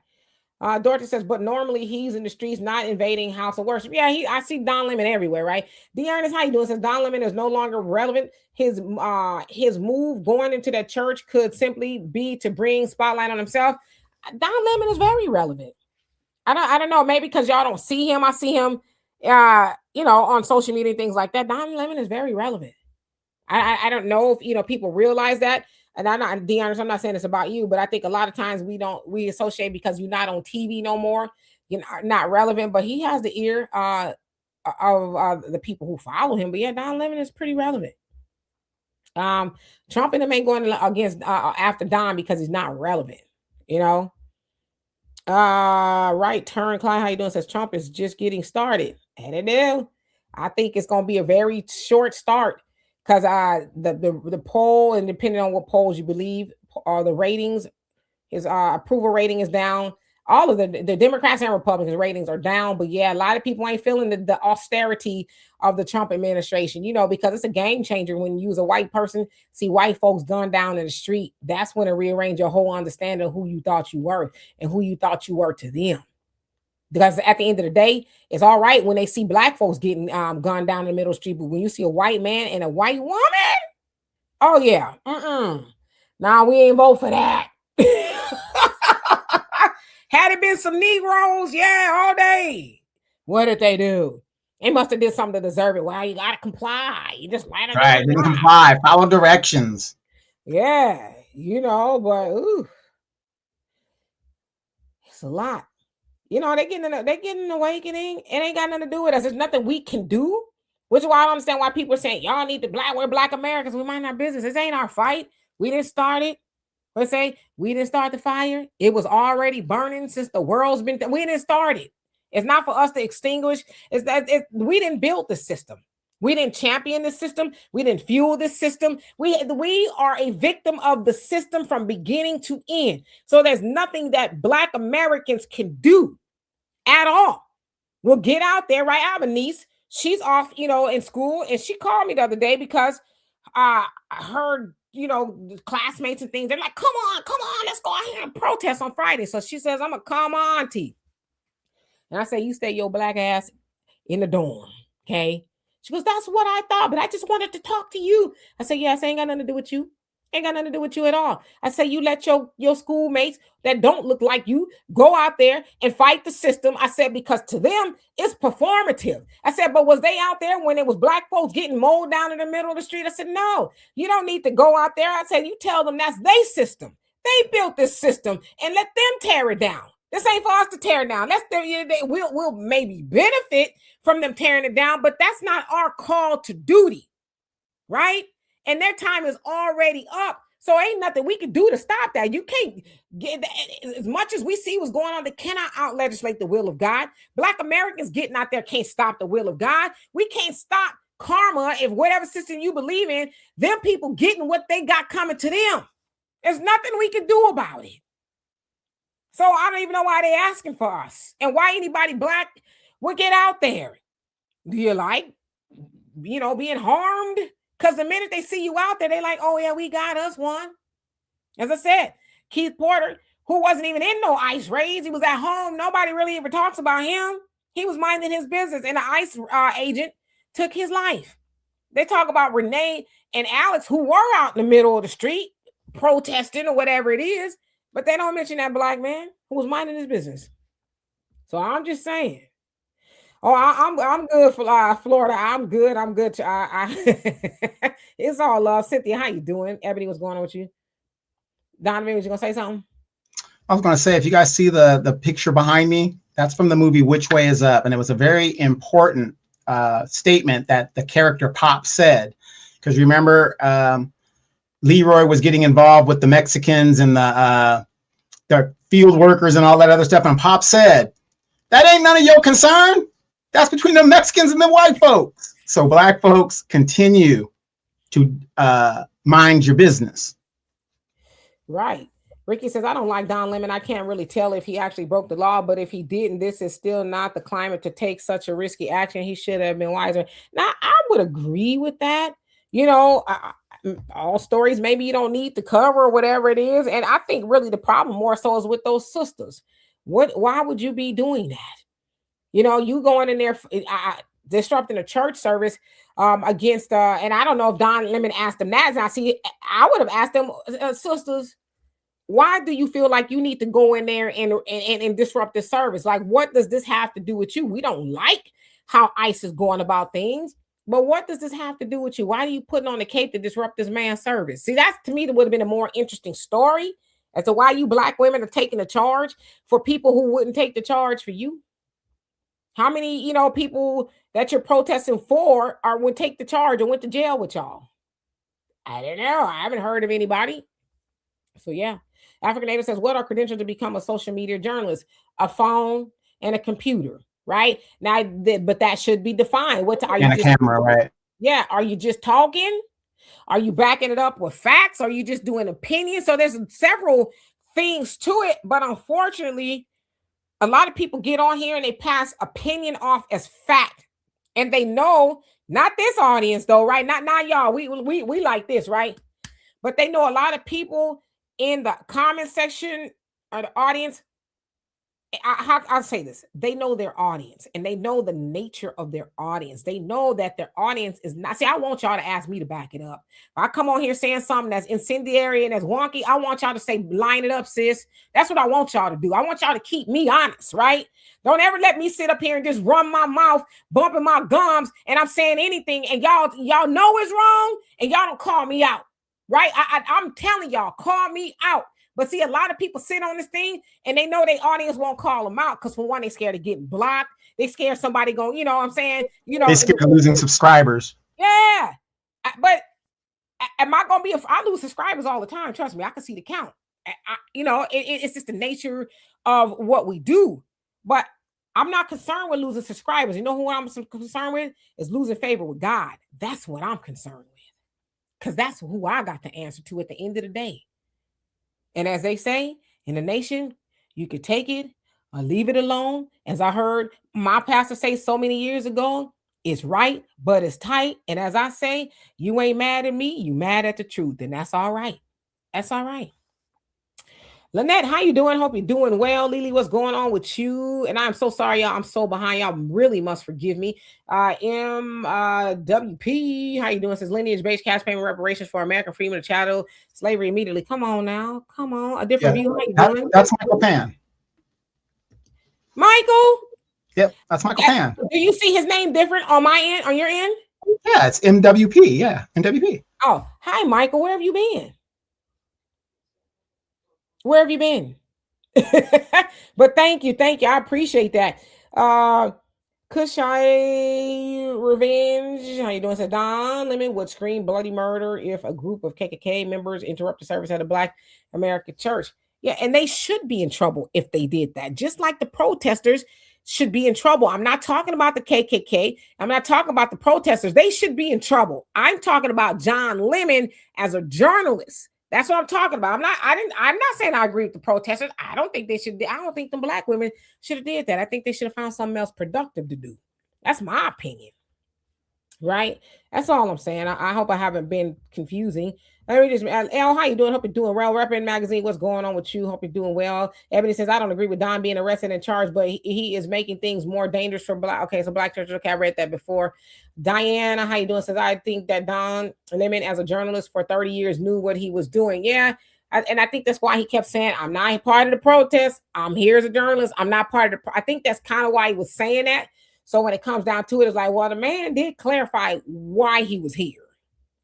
Dorothy says, but normally he's in the streets, not invading house of worship. Yeah, I see Don Lemon everywhere, right? D. Ernest, how you doing? Says Don Lemon is no longer relevant. His move going into that church could simply be to bring spotlight on himself. Don Lemon is very relevant. I don't know, maybe because y'all don't see him. I see him on social media and things like that. Don Lemon is very relevant. I don't know if people realize that. And I'm not, Deanna, I'm not saying it's about you, but I think a lot of times we associate because you're not on TV no more, you're not relevant. But he has the ear of the people who follow him. But yeah, Don Lemon is pretty relevant. Trump and them ain't going against after Don because he's not relevant, you know. Right turn, Klein, how you doing? Says Trump is just getting started. And it is. I think it's gonna be a very short start because the poll, and depending on what polls you believe, the ratings, his approval rating is down. All of the Democrats and Republicans ratings are down, but yeah, a lot of people ain't feeling the austerity of the Trump administration, you know, because it's a game changer when you, as a white person, see white folks gunned down in the street. That's when it rearrange your whole understanding of who you thought you were and who you thought you were to them. Because at the end of the day, it's all right when they see black folks getting gunned down in the middle of the street, but when you see a white man and a white woman, oh yeah, nah, we ain't vote for that. Had it been some Negroes, yeah, all day. What did they do? They must have did something to deserve it. Well, you gotta comply. You just gotta Right, didn't comply. Follow directions. Yeah, you know, but ooh, it's a lot. You know, they getting an awakening. It ain't got nothing to do with us. There's nothing we can do. Which is why I don't understand why people are saying y'all need to we're black Americans. We mind our business. This ain't our fight. We didn't start it. Let's say we didn't start the fire. It was already burning since the world's been. We didn't start it. It's not for us to extinguish. It's that we didn't build the system. We didn't champion the system. We didn't fuel the system. We are a victim of the system from beginning to end. So there's nothing that black Americans can do at all. We'll get out there, right? I have a niece. She's off, you know, in school, and she called me the other day because I heard, you know, classmates and things. They're like, come on, let's go out here and protest on Friday. So she says, I'm gonna come on, auntie. And I say, you stay your black ass in the dorm, okay? She goes, that's what I thought, but I just wanted to talk to you. I said, yes, ain't got nothing to do with you. Ain't got nothing to do with you at all. I say, you let your schoolmates that don't look like you go out there and fight the system. I said, because to them, it's performative. I said, but was they out there when it was black folks getting mowed down in the middle of the street? I said, no, you don't need to go out there. I said, you tell them that's their system. They built this system and let them tear it down. This ain't for us to tear it down. That's we'll maybe benefit from them tearing it down, but that's not our call to duty, right? And their time is already up. So ain't nothing we can do to stop that. You can't get as much as we see what's going on. They cannot out legislate the will of God. Black Americans getting out there can't stop the will of God. We can't stop karma if whatever system you believe in, them people getting what they got coming to them. There's nothing we can do about it. So I don't even know why they're asking for us and why anybody black would get out there. Do you like, you know, being harmed? Because the minute they see you out there, they're like, oh, yeah, we got us one. As I said, Keith Porter, who wasn't even in no ICE raids, he was at home. Nobody really ever talks about him. He was minding his business, and the ICE agent took his life. They talk about Renee and Alex, who were out in the middle of the street protesting or whatever it is, but they don't mention that black man who was minding his business. So I'm just saying. Oh, I'm good for Florida. I'm good. It's all love. Cynthia, how you doing? Ebony, what's going on with you? Donovan, was you gonna say something? I was going to say, if you guys see the picture behind me, that's from the movie Which Way Is Up, and it was a very important statement that the character Pop said, because remember, Leroy was getting involved with the Mexicans and the field workers and all that other stuff, and Pop said, "That ain't none of your concern. That's between the Mexicans and the white folks." So black folks continue to mind your business. Right. Ricky says, I don't like Don Lemon. I can't really tell if he actually broke the law, but if he didn't, this is still not the climate to take such a risky action. He should have been wiser. Now, I would agree with that. You know, all stories, maybe you don't need to cover or whatever it is. And I think really the problem more so is with those sisters. Why would you be doing that? You know, you going in there, disrupting a church service against, and I don't know if Don Lemon asked them that. I would have asked them, sisters, why do you feel like you need to go in there and disrupt the service? Like, what does this have to do with you? We don't like how ICE is going about things, but what does this have to do with you? Why are you putting on the cape to disrupt this man's service? See, that's, to me, that would have been a more interesting story as to why you black women are taking the charge for people who wouldn't take the charge for you. How many, you know, people that you're protesting for would take the charge and went to jail with y'all? I don't know. I haven't heard of anybody. So yeah. African Native says, what are credentials to become a social media journalist? A phone and a computer, right? Now, but that should be defined. What are you And a just camera, right? yeah? Are you just talking? Are you backing it up with facts? Are you just doing opinions? So there's several things to it, but unfortunately, a lot of people get on here and they pass opinion off as fact, and they know not this audience though, right? Not y'all. We like this, right? But they know a lot of people in the comment section or the audience. I'll say this. They know their audience and they know the nature of their audience. They know that their audience is not. See, I want y'all to ask me to back it up. If I come on here saying something that's incendiary and that's wonky, I want y'all to say, line it up, sis. That's what I want y'all to do. I want y'all to keep me honest, right? Don't ever let me sit up here and just run my mouth, bumping my gums, and I'm saying anything, and y'all know it's wrong, and y'all don't call me out, right? I'm telling y'all, call me out. But see, a lot of people sit on this thing and they know their audience won't call them out because for one, they scared of getting blocked. They scared somebody going, you know what I'm saying? You know, They scared of losing subscribers. Yeah. But am I going to be, I lose subscribers all the time. Trust me, I can see the count. It's just the nature of what we do. But I'm not concerned with losing subscribers. You know who I'm concerned with? Is losing favor with God. That's what I'm concerned with. Because that's who I got the answer to at the end of the day. And as they say in the nation, you could take it or leave it alone. As I heard my pastor say so many years ago, it's right, but it's tight. And as I say, you ain't mad at me, you mad at the truth. And that's all right. That's all right. Lynette, how you doing? Hope you're doing well. Lily, what's going on with you? And I'm so sorry, y'all. I'm so behind. Y'all really must forgive me. WP, how you doing? Says lineage-based cash payment reparations for American freedom of chattel slavery immediately. Come on now. Come on. A different view. How you doing? That's Michael Pan. Michael? Yep, that's Michael Pan. Do you see his name different on my end, on your end? Yeah, it's MWP. Yeah, MWP. Oh, hi, Michael. Where have you been? Where have you been? But thank you. I appreciate that. Kushai Revenge, how you doing? Said Don Lemon would scream bloody murder if a group of KKK members interrupt the service at a Black American church. Yeah, and they should be in trouble if they did that. Just like the protesters should be in trouble. I'm not talking about the KKK. I'm not talking about the protesters. They should be in trouble. I'm talking about John Lemon as a journalist. That's what I'm talking about. I'm not saying I agree with the protesters. I don't think they should. I don't think the Black women should have did that. I think they should have found something else productive to do. That's my opinion. Right? That's all I'm saying. I hope I haven't been confusing. Let me just, L, how you doing? Hope you're doing well. Repping Magazine, what's going on with you? Hope you're doing well. Ebony says, I don't agree with Don being arrested and charged, but he is making things more dangerous for Black. Okay, so Black churches. Okay, I read that before. Diana, how you doing? Says, I think that Don Lemon, as a journalist for 30 years, knew what he was doing. Yeah, and I think that's why he kept saying, I'm not part of the protest. I'm here as a journalist. I'm not part of the. I think that's kind of why he was saying that. So when it comes down to it, it's like, well, the man did clarify why he was here.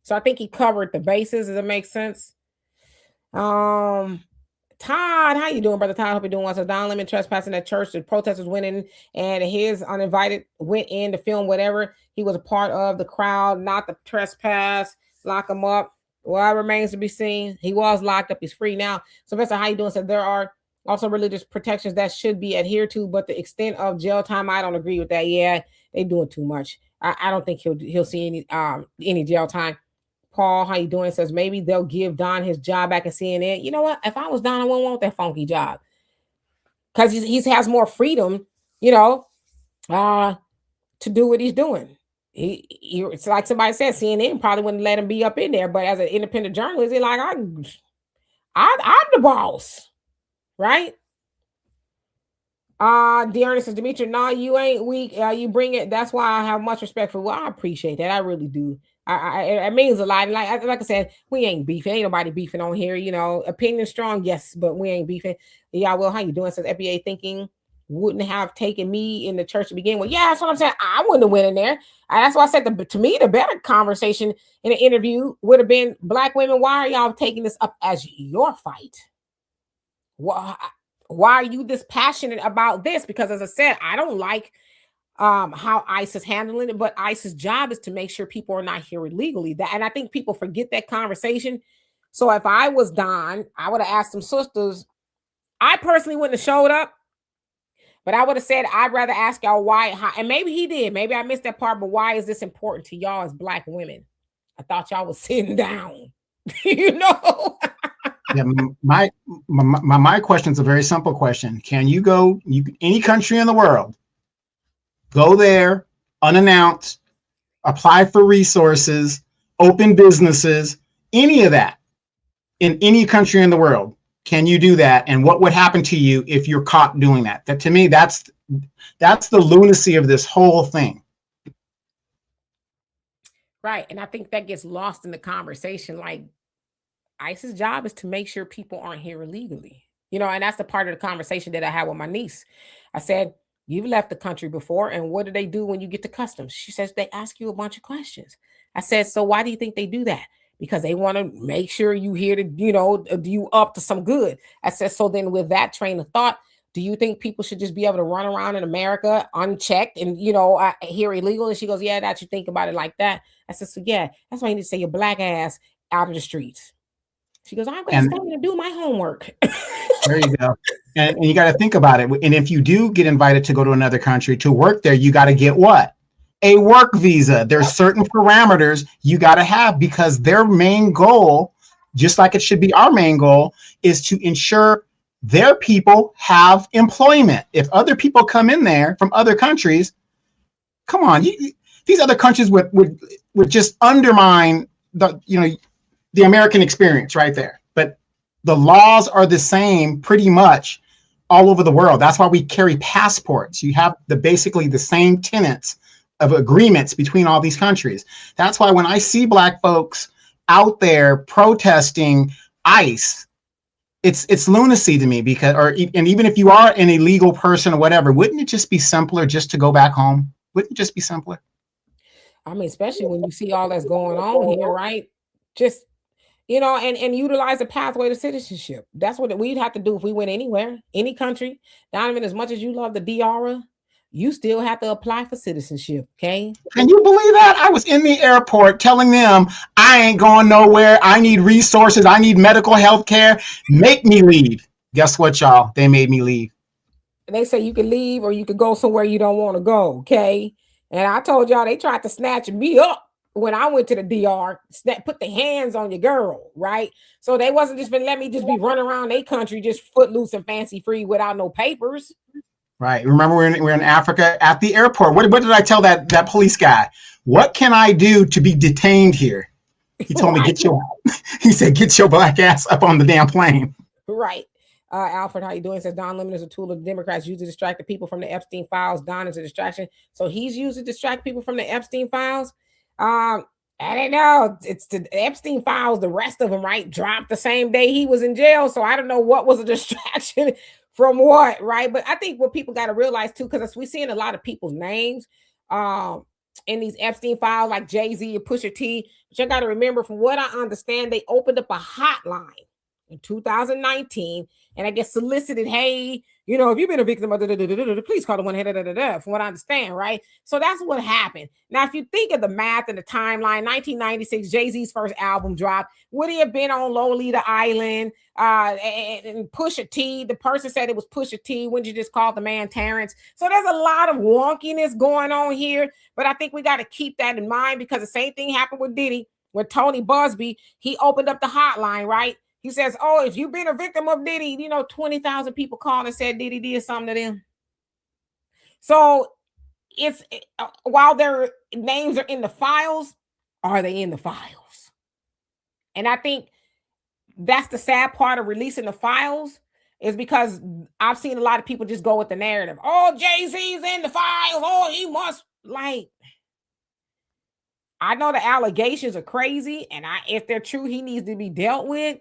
So I think he covered the bases. Does it make sense? Todd, how you doing, brother Todd? Hope you're doing well. So Don Lemon trespassing at church. The protesters went in and his uninvited went in to film whatever. He was a part of the crowd, not the trespass. Lock him up. Well, it remains to be seen. He was locked up. He's free now. So Professor, how you doing? So there are also religious protections that should be adhered to, but the extent of jail time, I don't agree with that. Yeah, they doing too much. I don't think he'll see any jail time. Paul, how you doing? Says maybe they'll give Don his job back at CNN. You know what? If I was Don, I wouldn't want that funky job because he has more freedom, to do what he's doing. It's like somebody said, CNN probably wouldn't let him be up in there, but as an independent journalist, he's like, I'm the boss, right? Dearness says, Demetri, no, you ain't weak. You bring it. That's why I have much respect for. Well, I appreciate that. I really do. It means a lot. Like I said, we ain't beefing. Ain't nobody beefing on here. Opinion strong, yes, but we ain't beefing. Yeah, well, how you doing? Says FBA thinking wouldn't have taken me in the church to begin with. Yeah, that's what I'm saying. I wouldn't have went in there. That's why I said to me, the better conversation in an interview would have been, Black women, why are y'all taking this up as your fight? Why are you this passionate about this? Because as I said, I don't like how ICE is handling it, but ICE's job is to make sure people are not here illegally. And I think people forget that conversation. So if I was Don, I would have asked some sisters. I personally wouldn't have showed up, but I would have said, I'd rather ask y'all why. And maybe he did. Maybe I missed that part, but why is this important to y'all as Black women? I thought y'all was sitting down, you know? Yeah, my question is a very simple question. Can you go any country in the world, go there unannounced, apply for resources, open businesses, any of that in any country in the world? Can you do that? And what would happen to you if you're caught doing that? That, to me, that's the lunacy of this whole thing. Right. And I think that gets lost in the conversation. Like, ICE's job is to make sure people aren't here illegally, you know, and that's the part of the conversation that I had with my niece. I said, you've left the country before, and what do they do when you get to customs? She says, they ask you a bunch of questions. I said, so why do you think they do that? Because they want to make sure you here to, you know, you up to some good. I said, so then with that train of thought, do you think people should just be able to run around in America unchecked and, you know, here illegal? And she goes, yeah, that you think about it like that. I said, so yeah, that's why you need to say your Black ass out of the streets. She goes, I'm going to stay and do my homework. There you go. And you got to think about it. And if you do get invited to go to another country to work there, you got to get what? A work visa. There's certain parameters you got to have, because their main goal, just like it should be our main goal, is to ensure their people have employment. If other people come in there from other countries, come on, these other countries would just undermine the American experience right there. But the laws are the same pretty much all over the world. That's why we carry passports. You have basically the same tenets of agreements between all these countries. That's why when I see Black folks out there protesting ICE, it's lunacy to me, and even if you are an illegal person or whatever, wouldn't it just be simpler just to go back home? Wouldn't it just be simpler? I mean, especially when you see all that's going on here, right? Just, you know, and utilize the pathway to citizenship. That's what we'd have to do if we went anywhere, any country. Donovan, as much as you love the DR, you still have to apply for citizenship, okay? Can you believe that? I was in the airport telling them I ain't going nowhere. I need resources. I need medical health care. Make me leave. Guess what, y'all? They made me leave. They say you can leave or you could go somewhere you don't want to go, okay? And I told y'all they tried to snatch me up when I went to the DR, put the hands on your girl, right? So they wasn't just gonna let me just be running around their country just footloose and fancy free without no papers. Right. Remember, we're in Africa at the airport. What did I tell that police guy? What can I do to be detained here? He told me, he said, get your Black ass up on the damn plane. Right. Alfred, how you doing? Says Don Lemon is a tool of the Democrats used to distract the people from the Epstein files. Don is a distraction. So he's used to distract people from the Epstein files. I don't know. It's the Epstein files, the rest of them, right? Dropped the same day he was in jail. So I don't know what was a distraction from what, right? But I think what people got to realize too, because we're seeing a lot of people's names in these Epstein files, like Jay-Z and Pusha T. But you got to remember, from what I understand, they opened up a hotline in 2019, and I guess solicited, hey, you know, if you've been a victim of please call the one, from what I understand, right? So that's what happened. Now, if you think of the math and the timeline, 1996, Jay-Z's first album dropped. Would he have been on Lolita Island? And Pusha T, the person said it was Pusha T. Wouldn't you just call the man Terrence? So there's a lot of wonkiness going on here, but I think we got to keep that in mind, because the same thing happened with Diddy, with Tony Busby. He opened up the hotline, right? He says, oh, if you've been a victim of Diddy, you know, 20,000 people called and said Diddy did something to them. So it's while their names are in the files, are they in the files? And I think that's the sad part of releasing the files, is because I've seen a lot of people just go with the narrative. Oh, Jay-Z's in the files. Oh, he must, like, I know the allegations are crazy, and if they're true, he needs to be dealt with.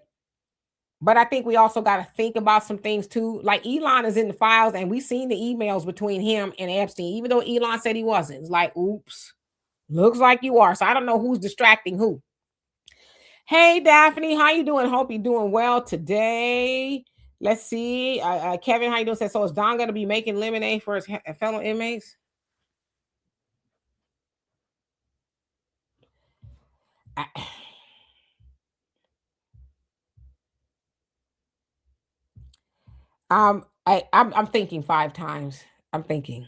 But I think we also got to think about some things too. Like, Elon is in the files, and we've seen the emails between him and Epstein, even though Elon said he wasn't. It's like, oops, looks like you are. So I don't know who's distracting who. Hey, Daphne, how you doing? Hope you're doing well today. Let's see. Kevin, how you doing? Says, so is Don going to be making lemonade for his fellow inmates? I'm thinking 5 times. I'm thinking.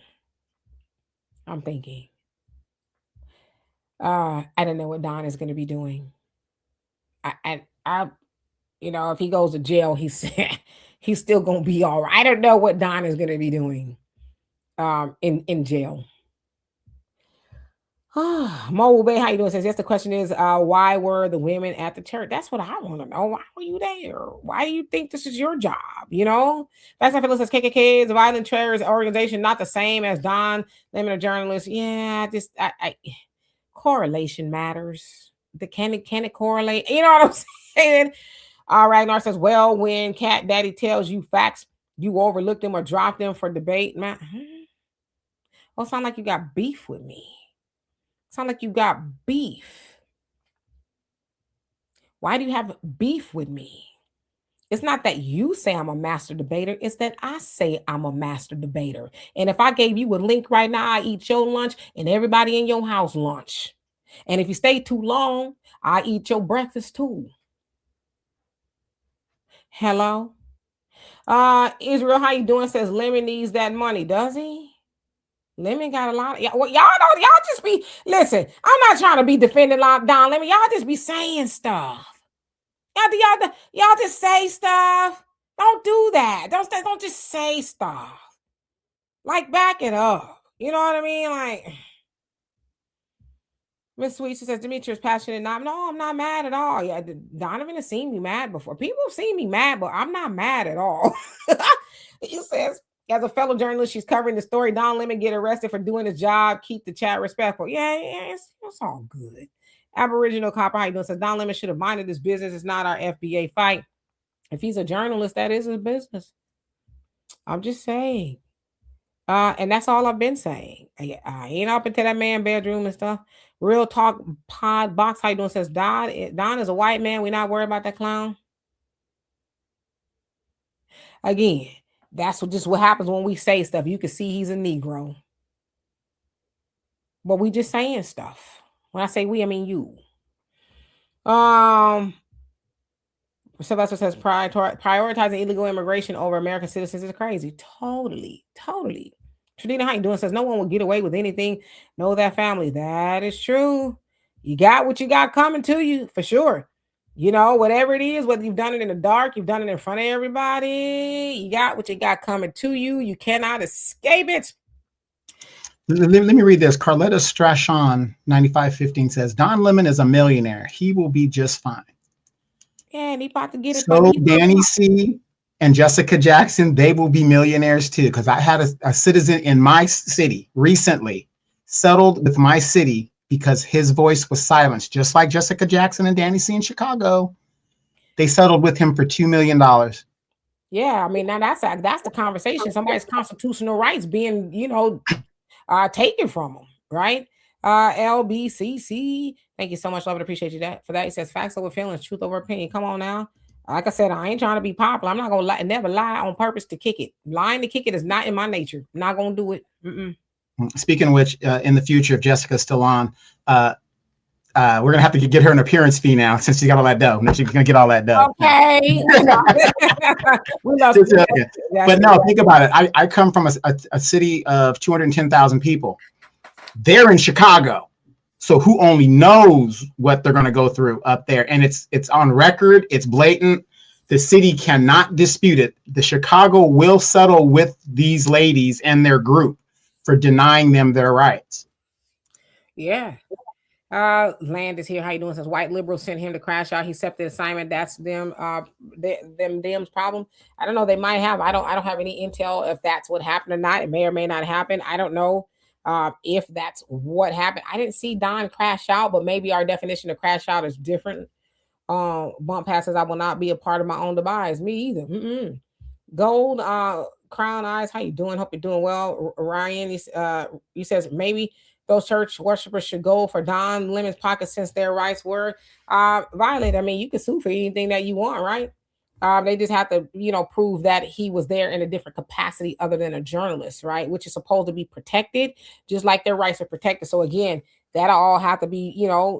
I don't know what Don is going to be doing. I if he goes to jail, he's still going to be all right. I don't know what Don is going to be doing in jail. Mobile Bay, how you doing? Says, yes, the question is, why were the women at the church? That's what I want to know. Why were you there? Why do you think this is your job? That's how Phyllis says, KKK is a violent terrorist organization, not the same as Don Lemon, a journalist. Yeah, I correlation matters. Can it correlate? You know what I'm saying? Ragnar says, well, when Cat Daddy tells you facts, you overlook them or drop them for debate. Man, well, sound like you got beef with me. Sound like you got beef. Why do you have beef with me? It's not that you say I'm a master debater. It's that I say I'm a master debater. And if I gave you a link right now, I eat your lunch and everybody in your house lunch. And if you stay too long, I eat your breakfast too. Hello? Israel, how you doing? Says Lemon needs that money. Does he? Lemon got a lot of y'all know, y'all just be listen. I'm not trying to be defending Don Lemon. Y'all just be saying stuff. Y'all just say stuff. Don't do that. Don't just say stuff. Like, back it up. You know what I mean? Like, Miss Sweet, she says, Demetrius passionate. No, I'm not mad at all. Yeah, Donovan has seen me mad before. People have seen me mad, but I'm not mad at all. He says, as a fellow journalist, she's covering the story. Don Lemon get arrested for doing his job. Keep the chat respectful. Yeah, it's all good. Aboriginal Copper, how you doing? Says Don Lemon should have minded this business. It's not our FBA fight. If he's a journalist, that is his business. I'm just saying. And that's all I've been saying. I ain't up into that man bedroom and stuff. Real talk pod box, how you doing? Says Don is a white man. We're not worried about that clown. Again, that's what happens when we say stuff. You can see he's a Negro. But we just saying stuff. When I say we, I mean you. Sylvester says prioritizing illegal immigration over American citizens is crazy. Totally. Tradina, how you doing? Says no one will get away with anything. Know that family. That is true. You got what you got coming to you for sure. Whatever it is, whether you've done it in the dark, you've done it in front of everybody, you got what you got coming to you. You cannot escape it. Let me read this. Carletta Strachan, 9515 says, Don Lemon is a millionaire. He will be just fine. Yeah, and he about to get it. So Danny C. and Jessica Jackson, they will be millionaires too. Because I had a citizen in my city recently settled with my city because his voice was silenced, just like Jessica Jackson and Danny C. in Chicago. They settled with him for $2 million. Yeah, I mean, now that's the conversation. Somebody's constitutional rights being, taken from them, right? LBCC, thank you so much, love and appreciate you for that. He says facts over feelings, truth over opinion. Come on now. Like I said, I ain't trying to be popular. I'm not gonna never lie on purpose to kick it. Lying to kick it is not in my nature. I'm not gonna do it. Speaking of which, in the future, if Jessica's still on, we're gonna have to get her an appearance fee now since she got all that dough. No, she's gonna get all that dough. Okay. But no, think about it. I come from a city of 210,000 people. They're in Chicago, so who only knows what they're gonna go through up there? And it's on record. It's blatant. The city cannot dispute it. The Chicago will settle with these ladies and their group for denying them their rights. Yeah. Land is here. How you doing? Says white liberals sent him to crash out. He accepted assignment. That's them them's problem. I don't know. They might have. I don't have any intel if that's what happened or not. It may or may not happen. I don't know if that's what happened. I didn't see Don crash out, but maybe our definition of crash out is different. Bump passes. I will not be a part of my own demise. Me either. Gold Crown Eyes. How you doing? Hope you're doing well. Ryan, he says maybe those church worshipers should go for Don Lemon's pocket since their rights were violated. I mean, you can sue for anything that you want, right? They just have to, prove that he was there in a different capacity other than a journalist, right? Which is supposed to be protected, just like their rights are protected. So again, that'll all have to be,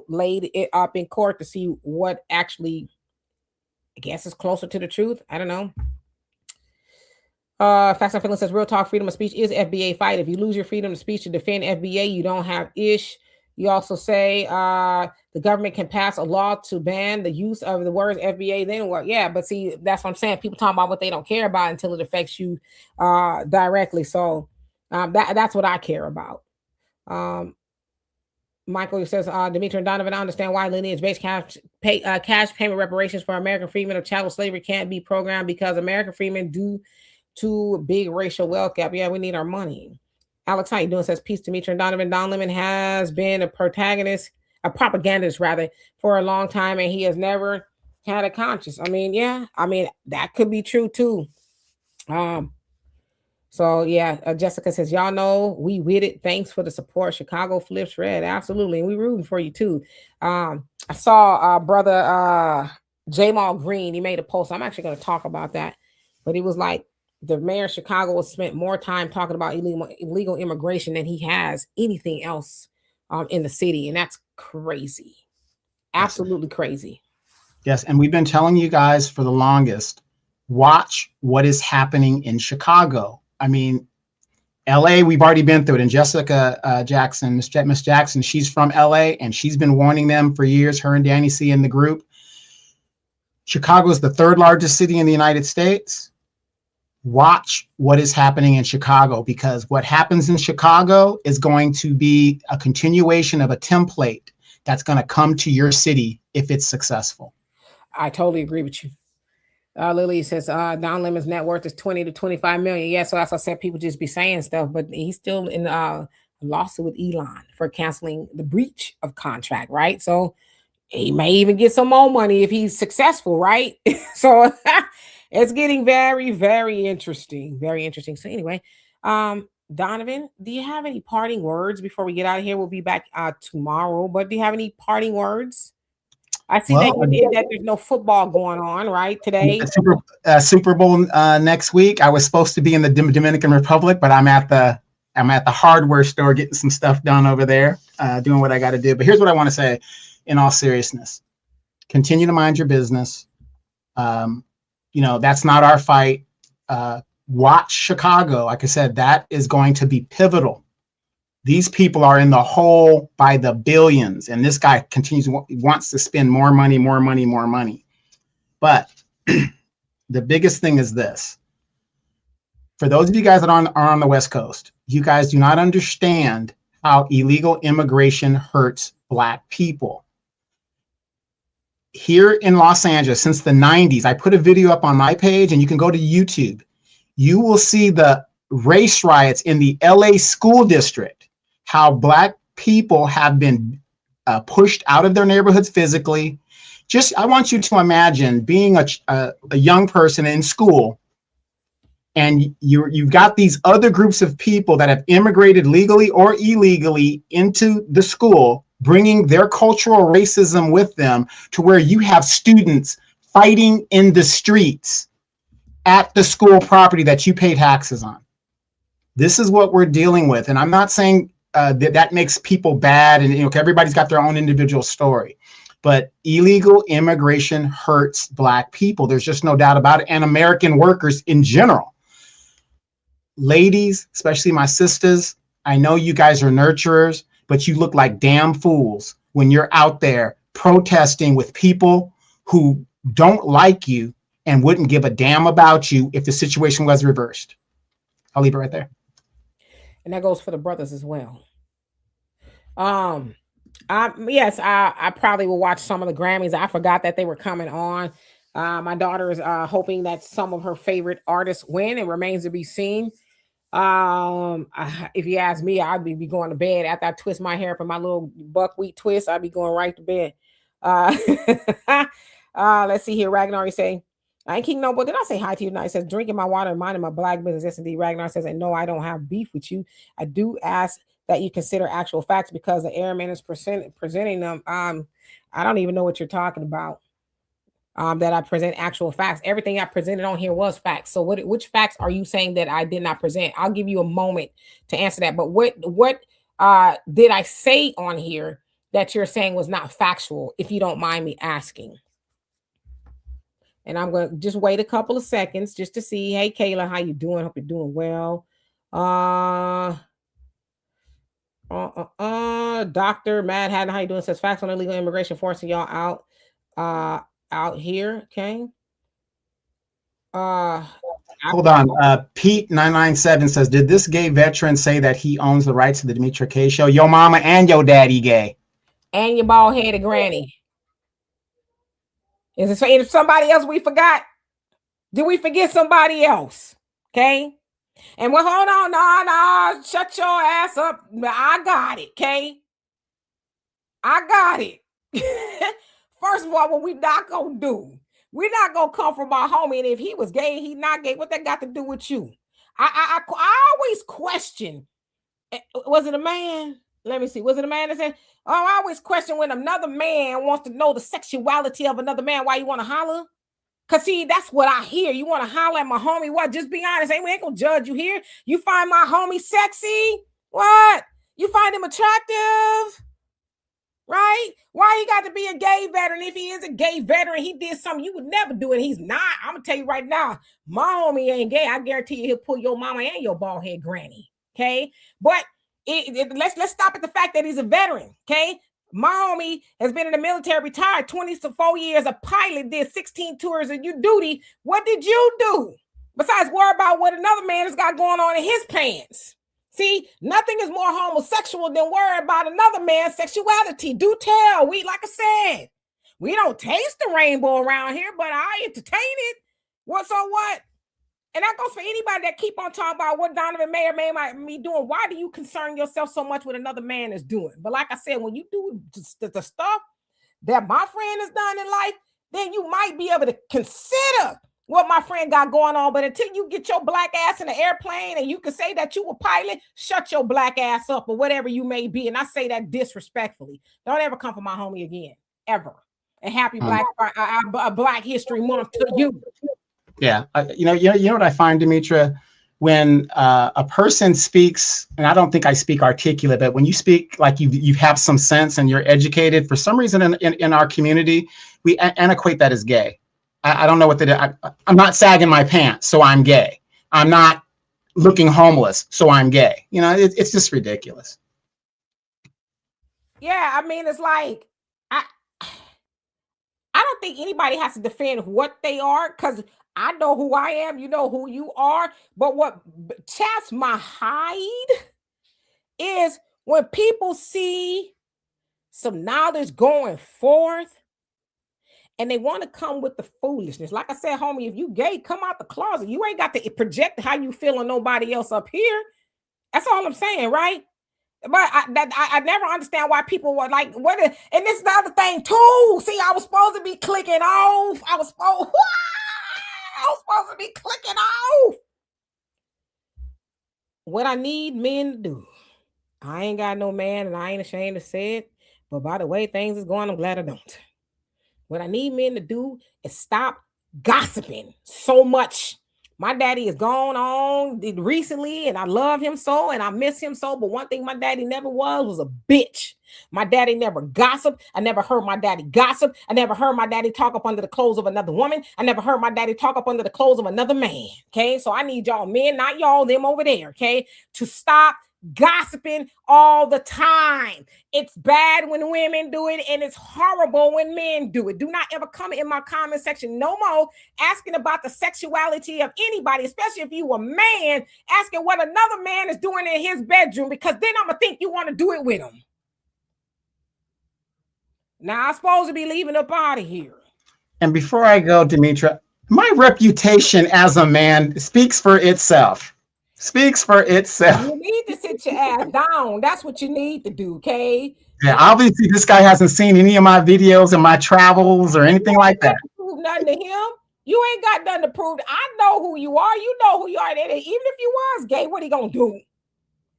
laid up in court to see what actually, I guess, is closer to the truth. I don't know. Facts and Feelings says real talk, freedom of speech is FBA fight. If you lose your freedom of speech to defend FBA, you don't have ish. You also say the government can pass a law to ban the use of the words FBA. Then what? Yeah, but see, that's what I'm saying. People talk about what they don't care about until it affects you directly. So that's what I care about. Michael says, Dimitri and Donovan, I understand why lineage-based cash payment reparations for American freedmen of chattel slavery can't be programmed because American freedmen do too big racial wealth gap. Yeah, we need our money. Alex, how you doing? Says, peace, Dimitri and Donovan. Don Lemon has been a propagandist rather, for a long time, and he has never had a conscience. I mean, yeah, that could be true too. So yeah, Jessica says, y'all know we with it. Thanks for the support. Chicago flips red. Absolutely. And we rooting for you too. I saw brother Jamal Green, he made a post. I'm actually going to talk about that. But he was like, the mayor of Chicago has spent more time talking about illegal immigration than he has anything else in the city. And that's crazy. Absolutely crazy. Yes. And we've been telling you guys for the longest, watch what is happening in Chicago. I mean, LA, we've already been through it. And Jessica Jackson, Miss Jackson, she's from LA, and she's been warning them for years, her and Danny C in the group. Chicago is the third largest city in the United States. Watch what is happening in Chicago, because what happens in Chicago is going to be a continuation of a template that's going to come to your city if it's successful. I totally agree with you. Lily says Don Lemon's net worth is 20 to 25 million. Yeah, so as I said, people just be saying stuff, but he's still in a lawsuit with Elon for canceling the breach of contract, right? So he may even get some more money if he's successful, right? So it's getting very, very interesting. Very interesting. So anyway, Donovan, do you have any parting words before we get out of here? We'll be back tomorrow, but do you have any parting words? I see that there's no football going on, right, today? Super Bowl next week. I was supposed to be in the Dominican Republic, but I'm at the hardware store getting some stuff done over there, doing what I got to do. But here's what I want to say in all seriousness. Continue to mind your business. That's not our fight. Watch Chicago. Like I said, that is going to be pivotal. These people are in the hole by the billions, and this guy wants to spend more money. But the biggest thing is this. For those of you guys that are on the West Coast, you guys do not understand how illegal immigration hurts Black people. Here in Los Angeles, since the 90s, I put a video up on my page, and you can go to YouTube. You will see the race riots in the LA school district. How Black people have been pushed out of their neighborhoods physically. I want you to imagine being a young person in school, and you've got these other groups of people that have immigrated legally or illegally into the school, bringing their cultural racism with them, to where you have students fighting in the streets at the school property that you pay taxes on. This is what we're dealing with. And I'm not saying that makes people bad, and everybody's got their own individual story, but illegal immigration hurts Black people. There's just no doubt about it, and American workers in general. Ladies, especially my sisters, I know you guys are nurturers, but you look like damn fools when you're out there protesting with people who don't like you and wouldn't give a damn about you if the situation was reversed. I'll leave it right there. And that goes for the brothers as well. I probably will watch some of the Grammys. I forgot that they were coming on. My daughter is hoping that some of her favorite artists win. It remains to be seen. If you ask me, I'd be going to bed after I twist my hair for my little buckwheat twist. I'd be going right to bed. Let's see here. Ragnar, you say, I ain't King Noble. Did I say hi to you tonight? It says, drinking my water and minding my Black business. Yes, indeed. Ragnar says, and no, I don't have beef with you. I do ask that you consider actual facts because the airman is presenting them. I don't even know what you're talking about. That I present actual facts. Everything I presented on here was facts. So which facts are you saying that I did not present? I'll give you a moment to answer that. But what did I say on here that you're saying was not factual, if you don't mind me asking? And I'm going to just wait a couple of seconds just to see. Hey, Kayla, how you doing? Hope you're doing well. Dr. Mad Haddon, how you doing? Says facts on illegal immigration forcing y'all out here. Okay. Hold on. Pete997 says, did this gay veteran say that he owns the rights to the Demetra K show? Your mama and your daddy gay. And your bald headed granny. Is it somebody else we forgot? Did we forget somebody else? Okay. And well, hold on, no, shut your ass up. I got it, okay? I got it. First of all, what we not gonna do, we're not gonna come from our homie, and if he was gay, he not gay. What that got to do with you? I always question. Was it a man? Let me see. Was it a man that said, "Oh, I always question when another man wants to know the sexuality of another man. Why you want to holler?" Cause see, that's what I hear. You want to holler at my homie? What? Just be honest. We ain't gonna judge you here. You find my homie sexy? What? You find him attractive? Right? Why he got to be a gay veteran? If he is a gay veteran, he did something you would never do, and he's not. I'm gonna tell you right now, my homie ain't gay. I guarantee you, he'll pull your mama and your bald head granny. Okay, but let's stop at the fact that he's a veteran. Okay. My homie has been in the military, retired 24 years, a pilot, did 16 tours of your duty. What did you do? Besides worry about what another man has got going on in his pants. See, nothing is more homosexual than worrying about another man's sexuality. Do tell. Like I said, we don't taste the rainbow around here, but I entertain it. What? And that goes for anybody that keep on talking about what Donovan may or may not be doing. Why do you concern yourself so much with another man is doing? But like I said, when you do the stuff that my friend has done in life, then you might be able to consider what my friend got going on. But until you get your black ass in the airplane and you can say that you a pilot, shut your black ass up or whatever you may be. And I say that disrespectfully. Don't ever come for my homie again, ever. And happy Black History Month to you. Yeah, you know what I find, Demetra, when a person speaks, and I don't think I speak articulate, but when you speak like you have some sense and you're educated, for some reason in our community, we antiquate that as gay. I don't know what I'm not sagging my pants, so I'm gay. I'm not looking homeless, so I'm gay. You know, it's just ridiculous. Yeah, I mean, it's like I don't think anybody has to defend what they are, because I know who I am, you know who you are. But what chaps my hide is when people see some knowledge going forth and they want to come with the foolishness. Like I said, homie, if you gay, come out the closet. You ain't got to project how you feel on nobody else up here. That's all I'm saying, right? But I never understand why people were like, what is, and this is the other thing too. See, I was supposed to be clicking off. I was supposed to be clicking off. What I need men to do. I ain't got no man and I ain't ashamed to say it. But by the way things is going, I'm glad I don't. What I need men to do is stop gossiping so much. My daddy is gone on recently and I love him so and I miss him so. But one thing my daddy never was a bitch. My daddy never gossiped. I never heard my daddy gossip. I never heard my daddy talk up under the clothes of another woman. I never heard my daddy talk up under the clothes of another man. Okay, so I need y'all men, not y'all, them over there, okay, to stop gossiping all the time. It's bad when women do it and it's horrible when men do it. Do not ever come in my comment section no more asking about the sexuality of anybody, especially if you a man, asking what another man is doing in his bedroom, because then I'm gonna think you want to do it with him. Now I'm supposed to be leaving up out of here. And before I go, Demetra, my reputation as a man speaks for itself. Speaks for itself. You need to sit your ass down. That's what you need to do, okay? Yeah, obviously this guy hasn't seen any of my videos and my travels or anything like that. Prove nothing to him. You ain't got nothing to prove. I know who you are. You know who you are. Even if you was gay, what he gonna do?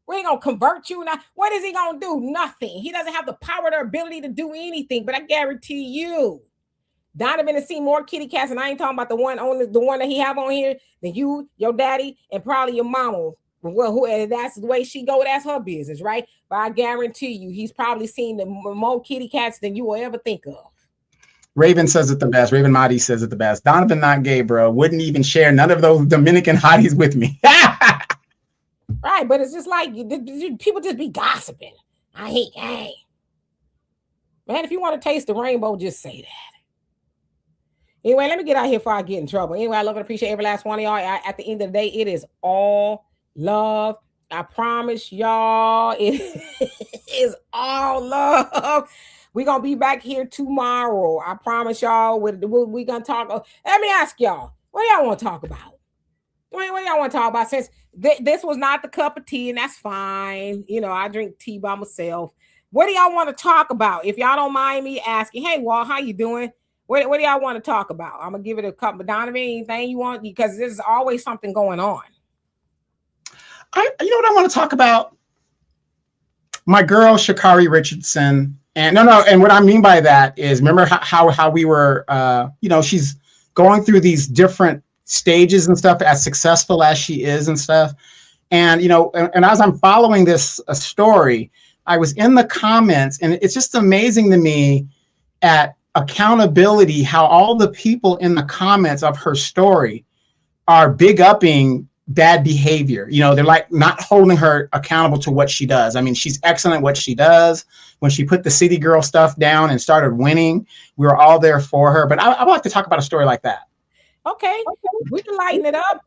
We ain't gonna convert you now. What is he gonna do? Nothing. He doesn't have the power or ability to do anything. But I guarantee you, Donovan has seen more kitty cats, and I ain't talking about the one that he have on here than you, your daddy, and probably your mama Well, and that's the way she go. That's her business, right? But I guarantee you, he's probably seen the more kitty cats than you will ever think of. Raven says it the best. Raven Mahdi says it the best. Donovan, not gay, bro. Wouldn't even share none of those Dominican hotties with me. Right, but it's just like people just be gossiping. I hate gay. Man, if you want to taste the rainbow, just say that. Anyway, let me get out here before I get in trouble. Anyway, I love and appreciate every last one of y'all. At the end of the day, it is all love. I promise y'all, it is all love. We're going to be back here tomorrow. I promise y'all. We're going to talk. Let me ask y'all, what y'all want to talk about? What y'all want to talk about? Since this was not the cup of tea, and that's fine. You know, I drink tea by myself. What do y'all want to talk about? If y'all don't mind me asking, hey, Walt, how you doing? What do y'all want to talk about? I'm going to give it a couple. Donovan, anything you want? Because there's always something going on. You know what I want to talk about? My girl, Sha'Carri Richardson. And and what I mean by that is, remember how we were, she's going through these different stages and stuff, as successful as she is and stuff. And, and as I'm following this story, I was in the comments, and it's just amazing to me at accountability, how all the people in the comments of her story are big upping bad behavior. They're like not holding her accountable to what she does. I mean, she's excellent at what she does. When she put the City Girl stuff down and started winning, we were all there for her. But I would like to talk about a story like that. Okay. We can lighten it up.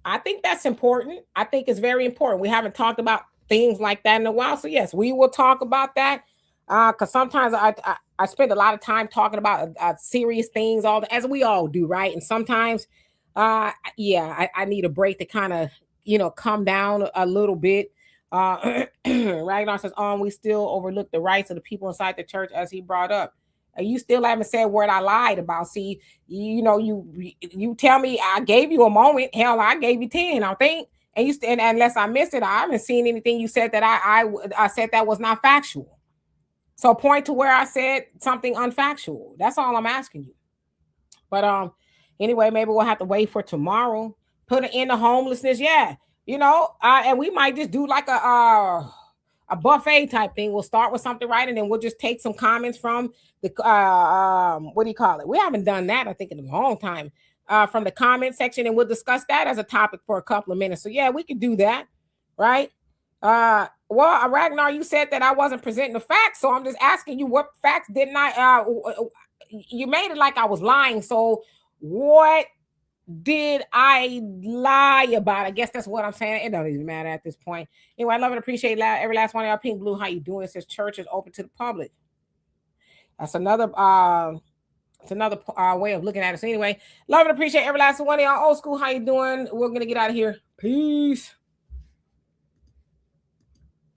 I think that's important. I think it's very important. We haven't talked about things like that in a while. So yes, we will talk about that. Because sometimes I spend a lot of time talking about serious things, as we all do, right? And sometimes, I need a break to kind of, come down a little bit. Ragnar says, we still overlook the rights of the people inside the church, as he brought up. You still haven't said what I lied about. See, you tell me I gave you a moment. Hell, I gave you 10, I think. And and unless I missed it, I haven't seen anything you said that I said that was not factual. So point to where I said something unfactual. That's all I'm asking you. But anyway, maybe we'll have to wait for tomorrow. Put an end to homelessness. Yeah. And we might just do like a buffet type thing. We'll start with something, right? And then we'll just take some comments from the what do you call it? We haven't done that, I think, in a long time. From the comment section, and we'll discuss that as a topic for a couple of minutes. So yeah, we could do that, right? Well, Ragnar, you said that I wasn't presenting the facts, so I'm just asking you, what facts didn't I? You made it like I was lying. So what did I lie about? I guess that's what I'm saying. It don't even matter at this point. Anyway, I love and appreciate every last one of y'all. Pink Blue, how you doing? It says church is open to the public. That's another way of looking at it. So anyway, love and appreciate every last one of y'all. Old school, how you doing? We're gonna get out of here. Peace.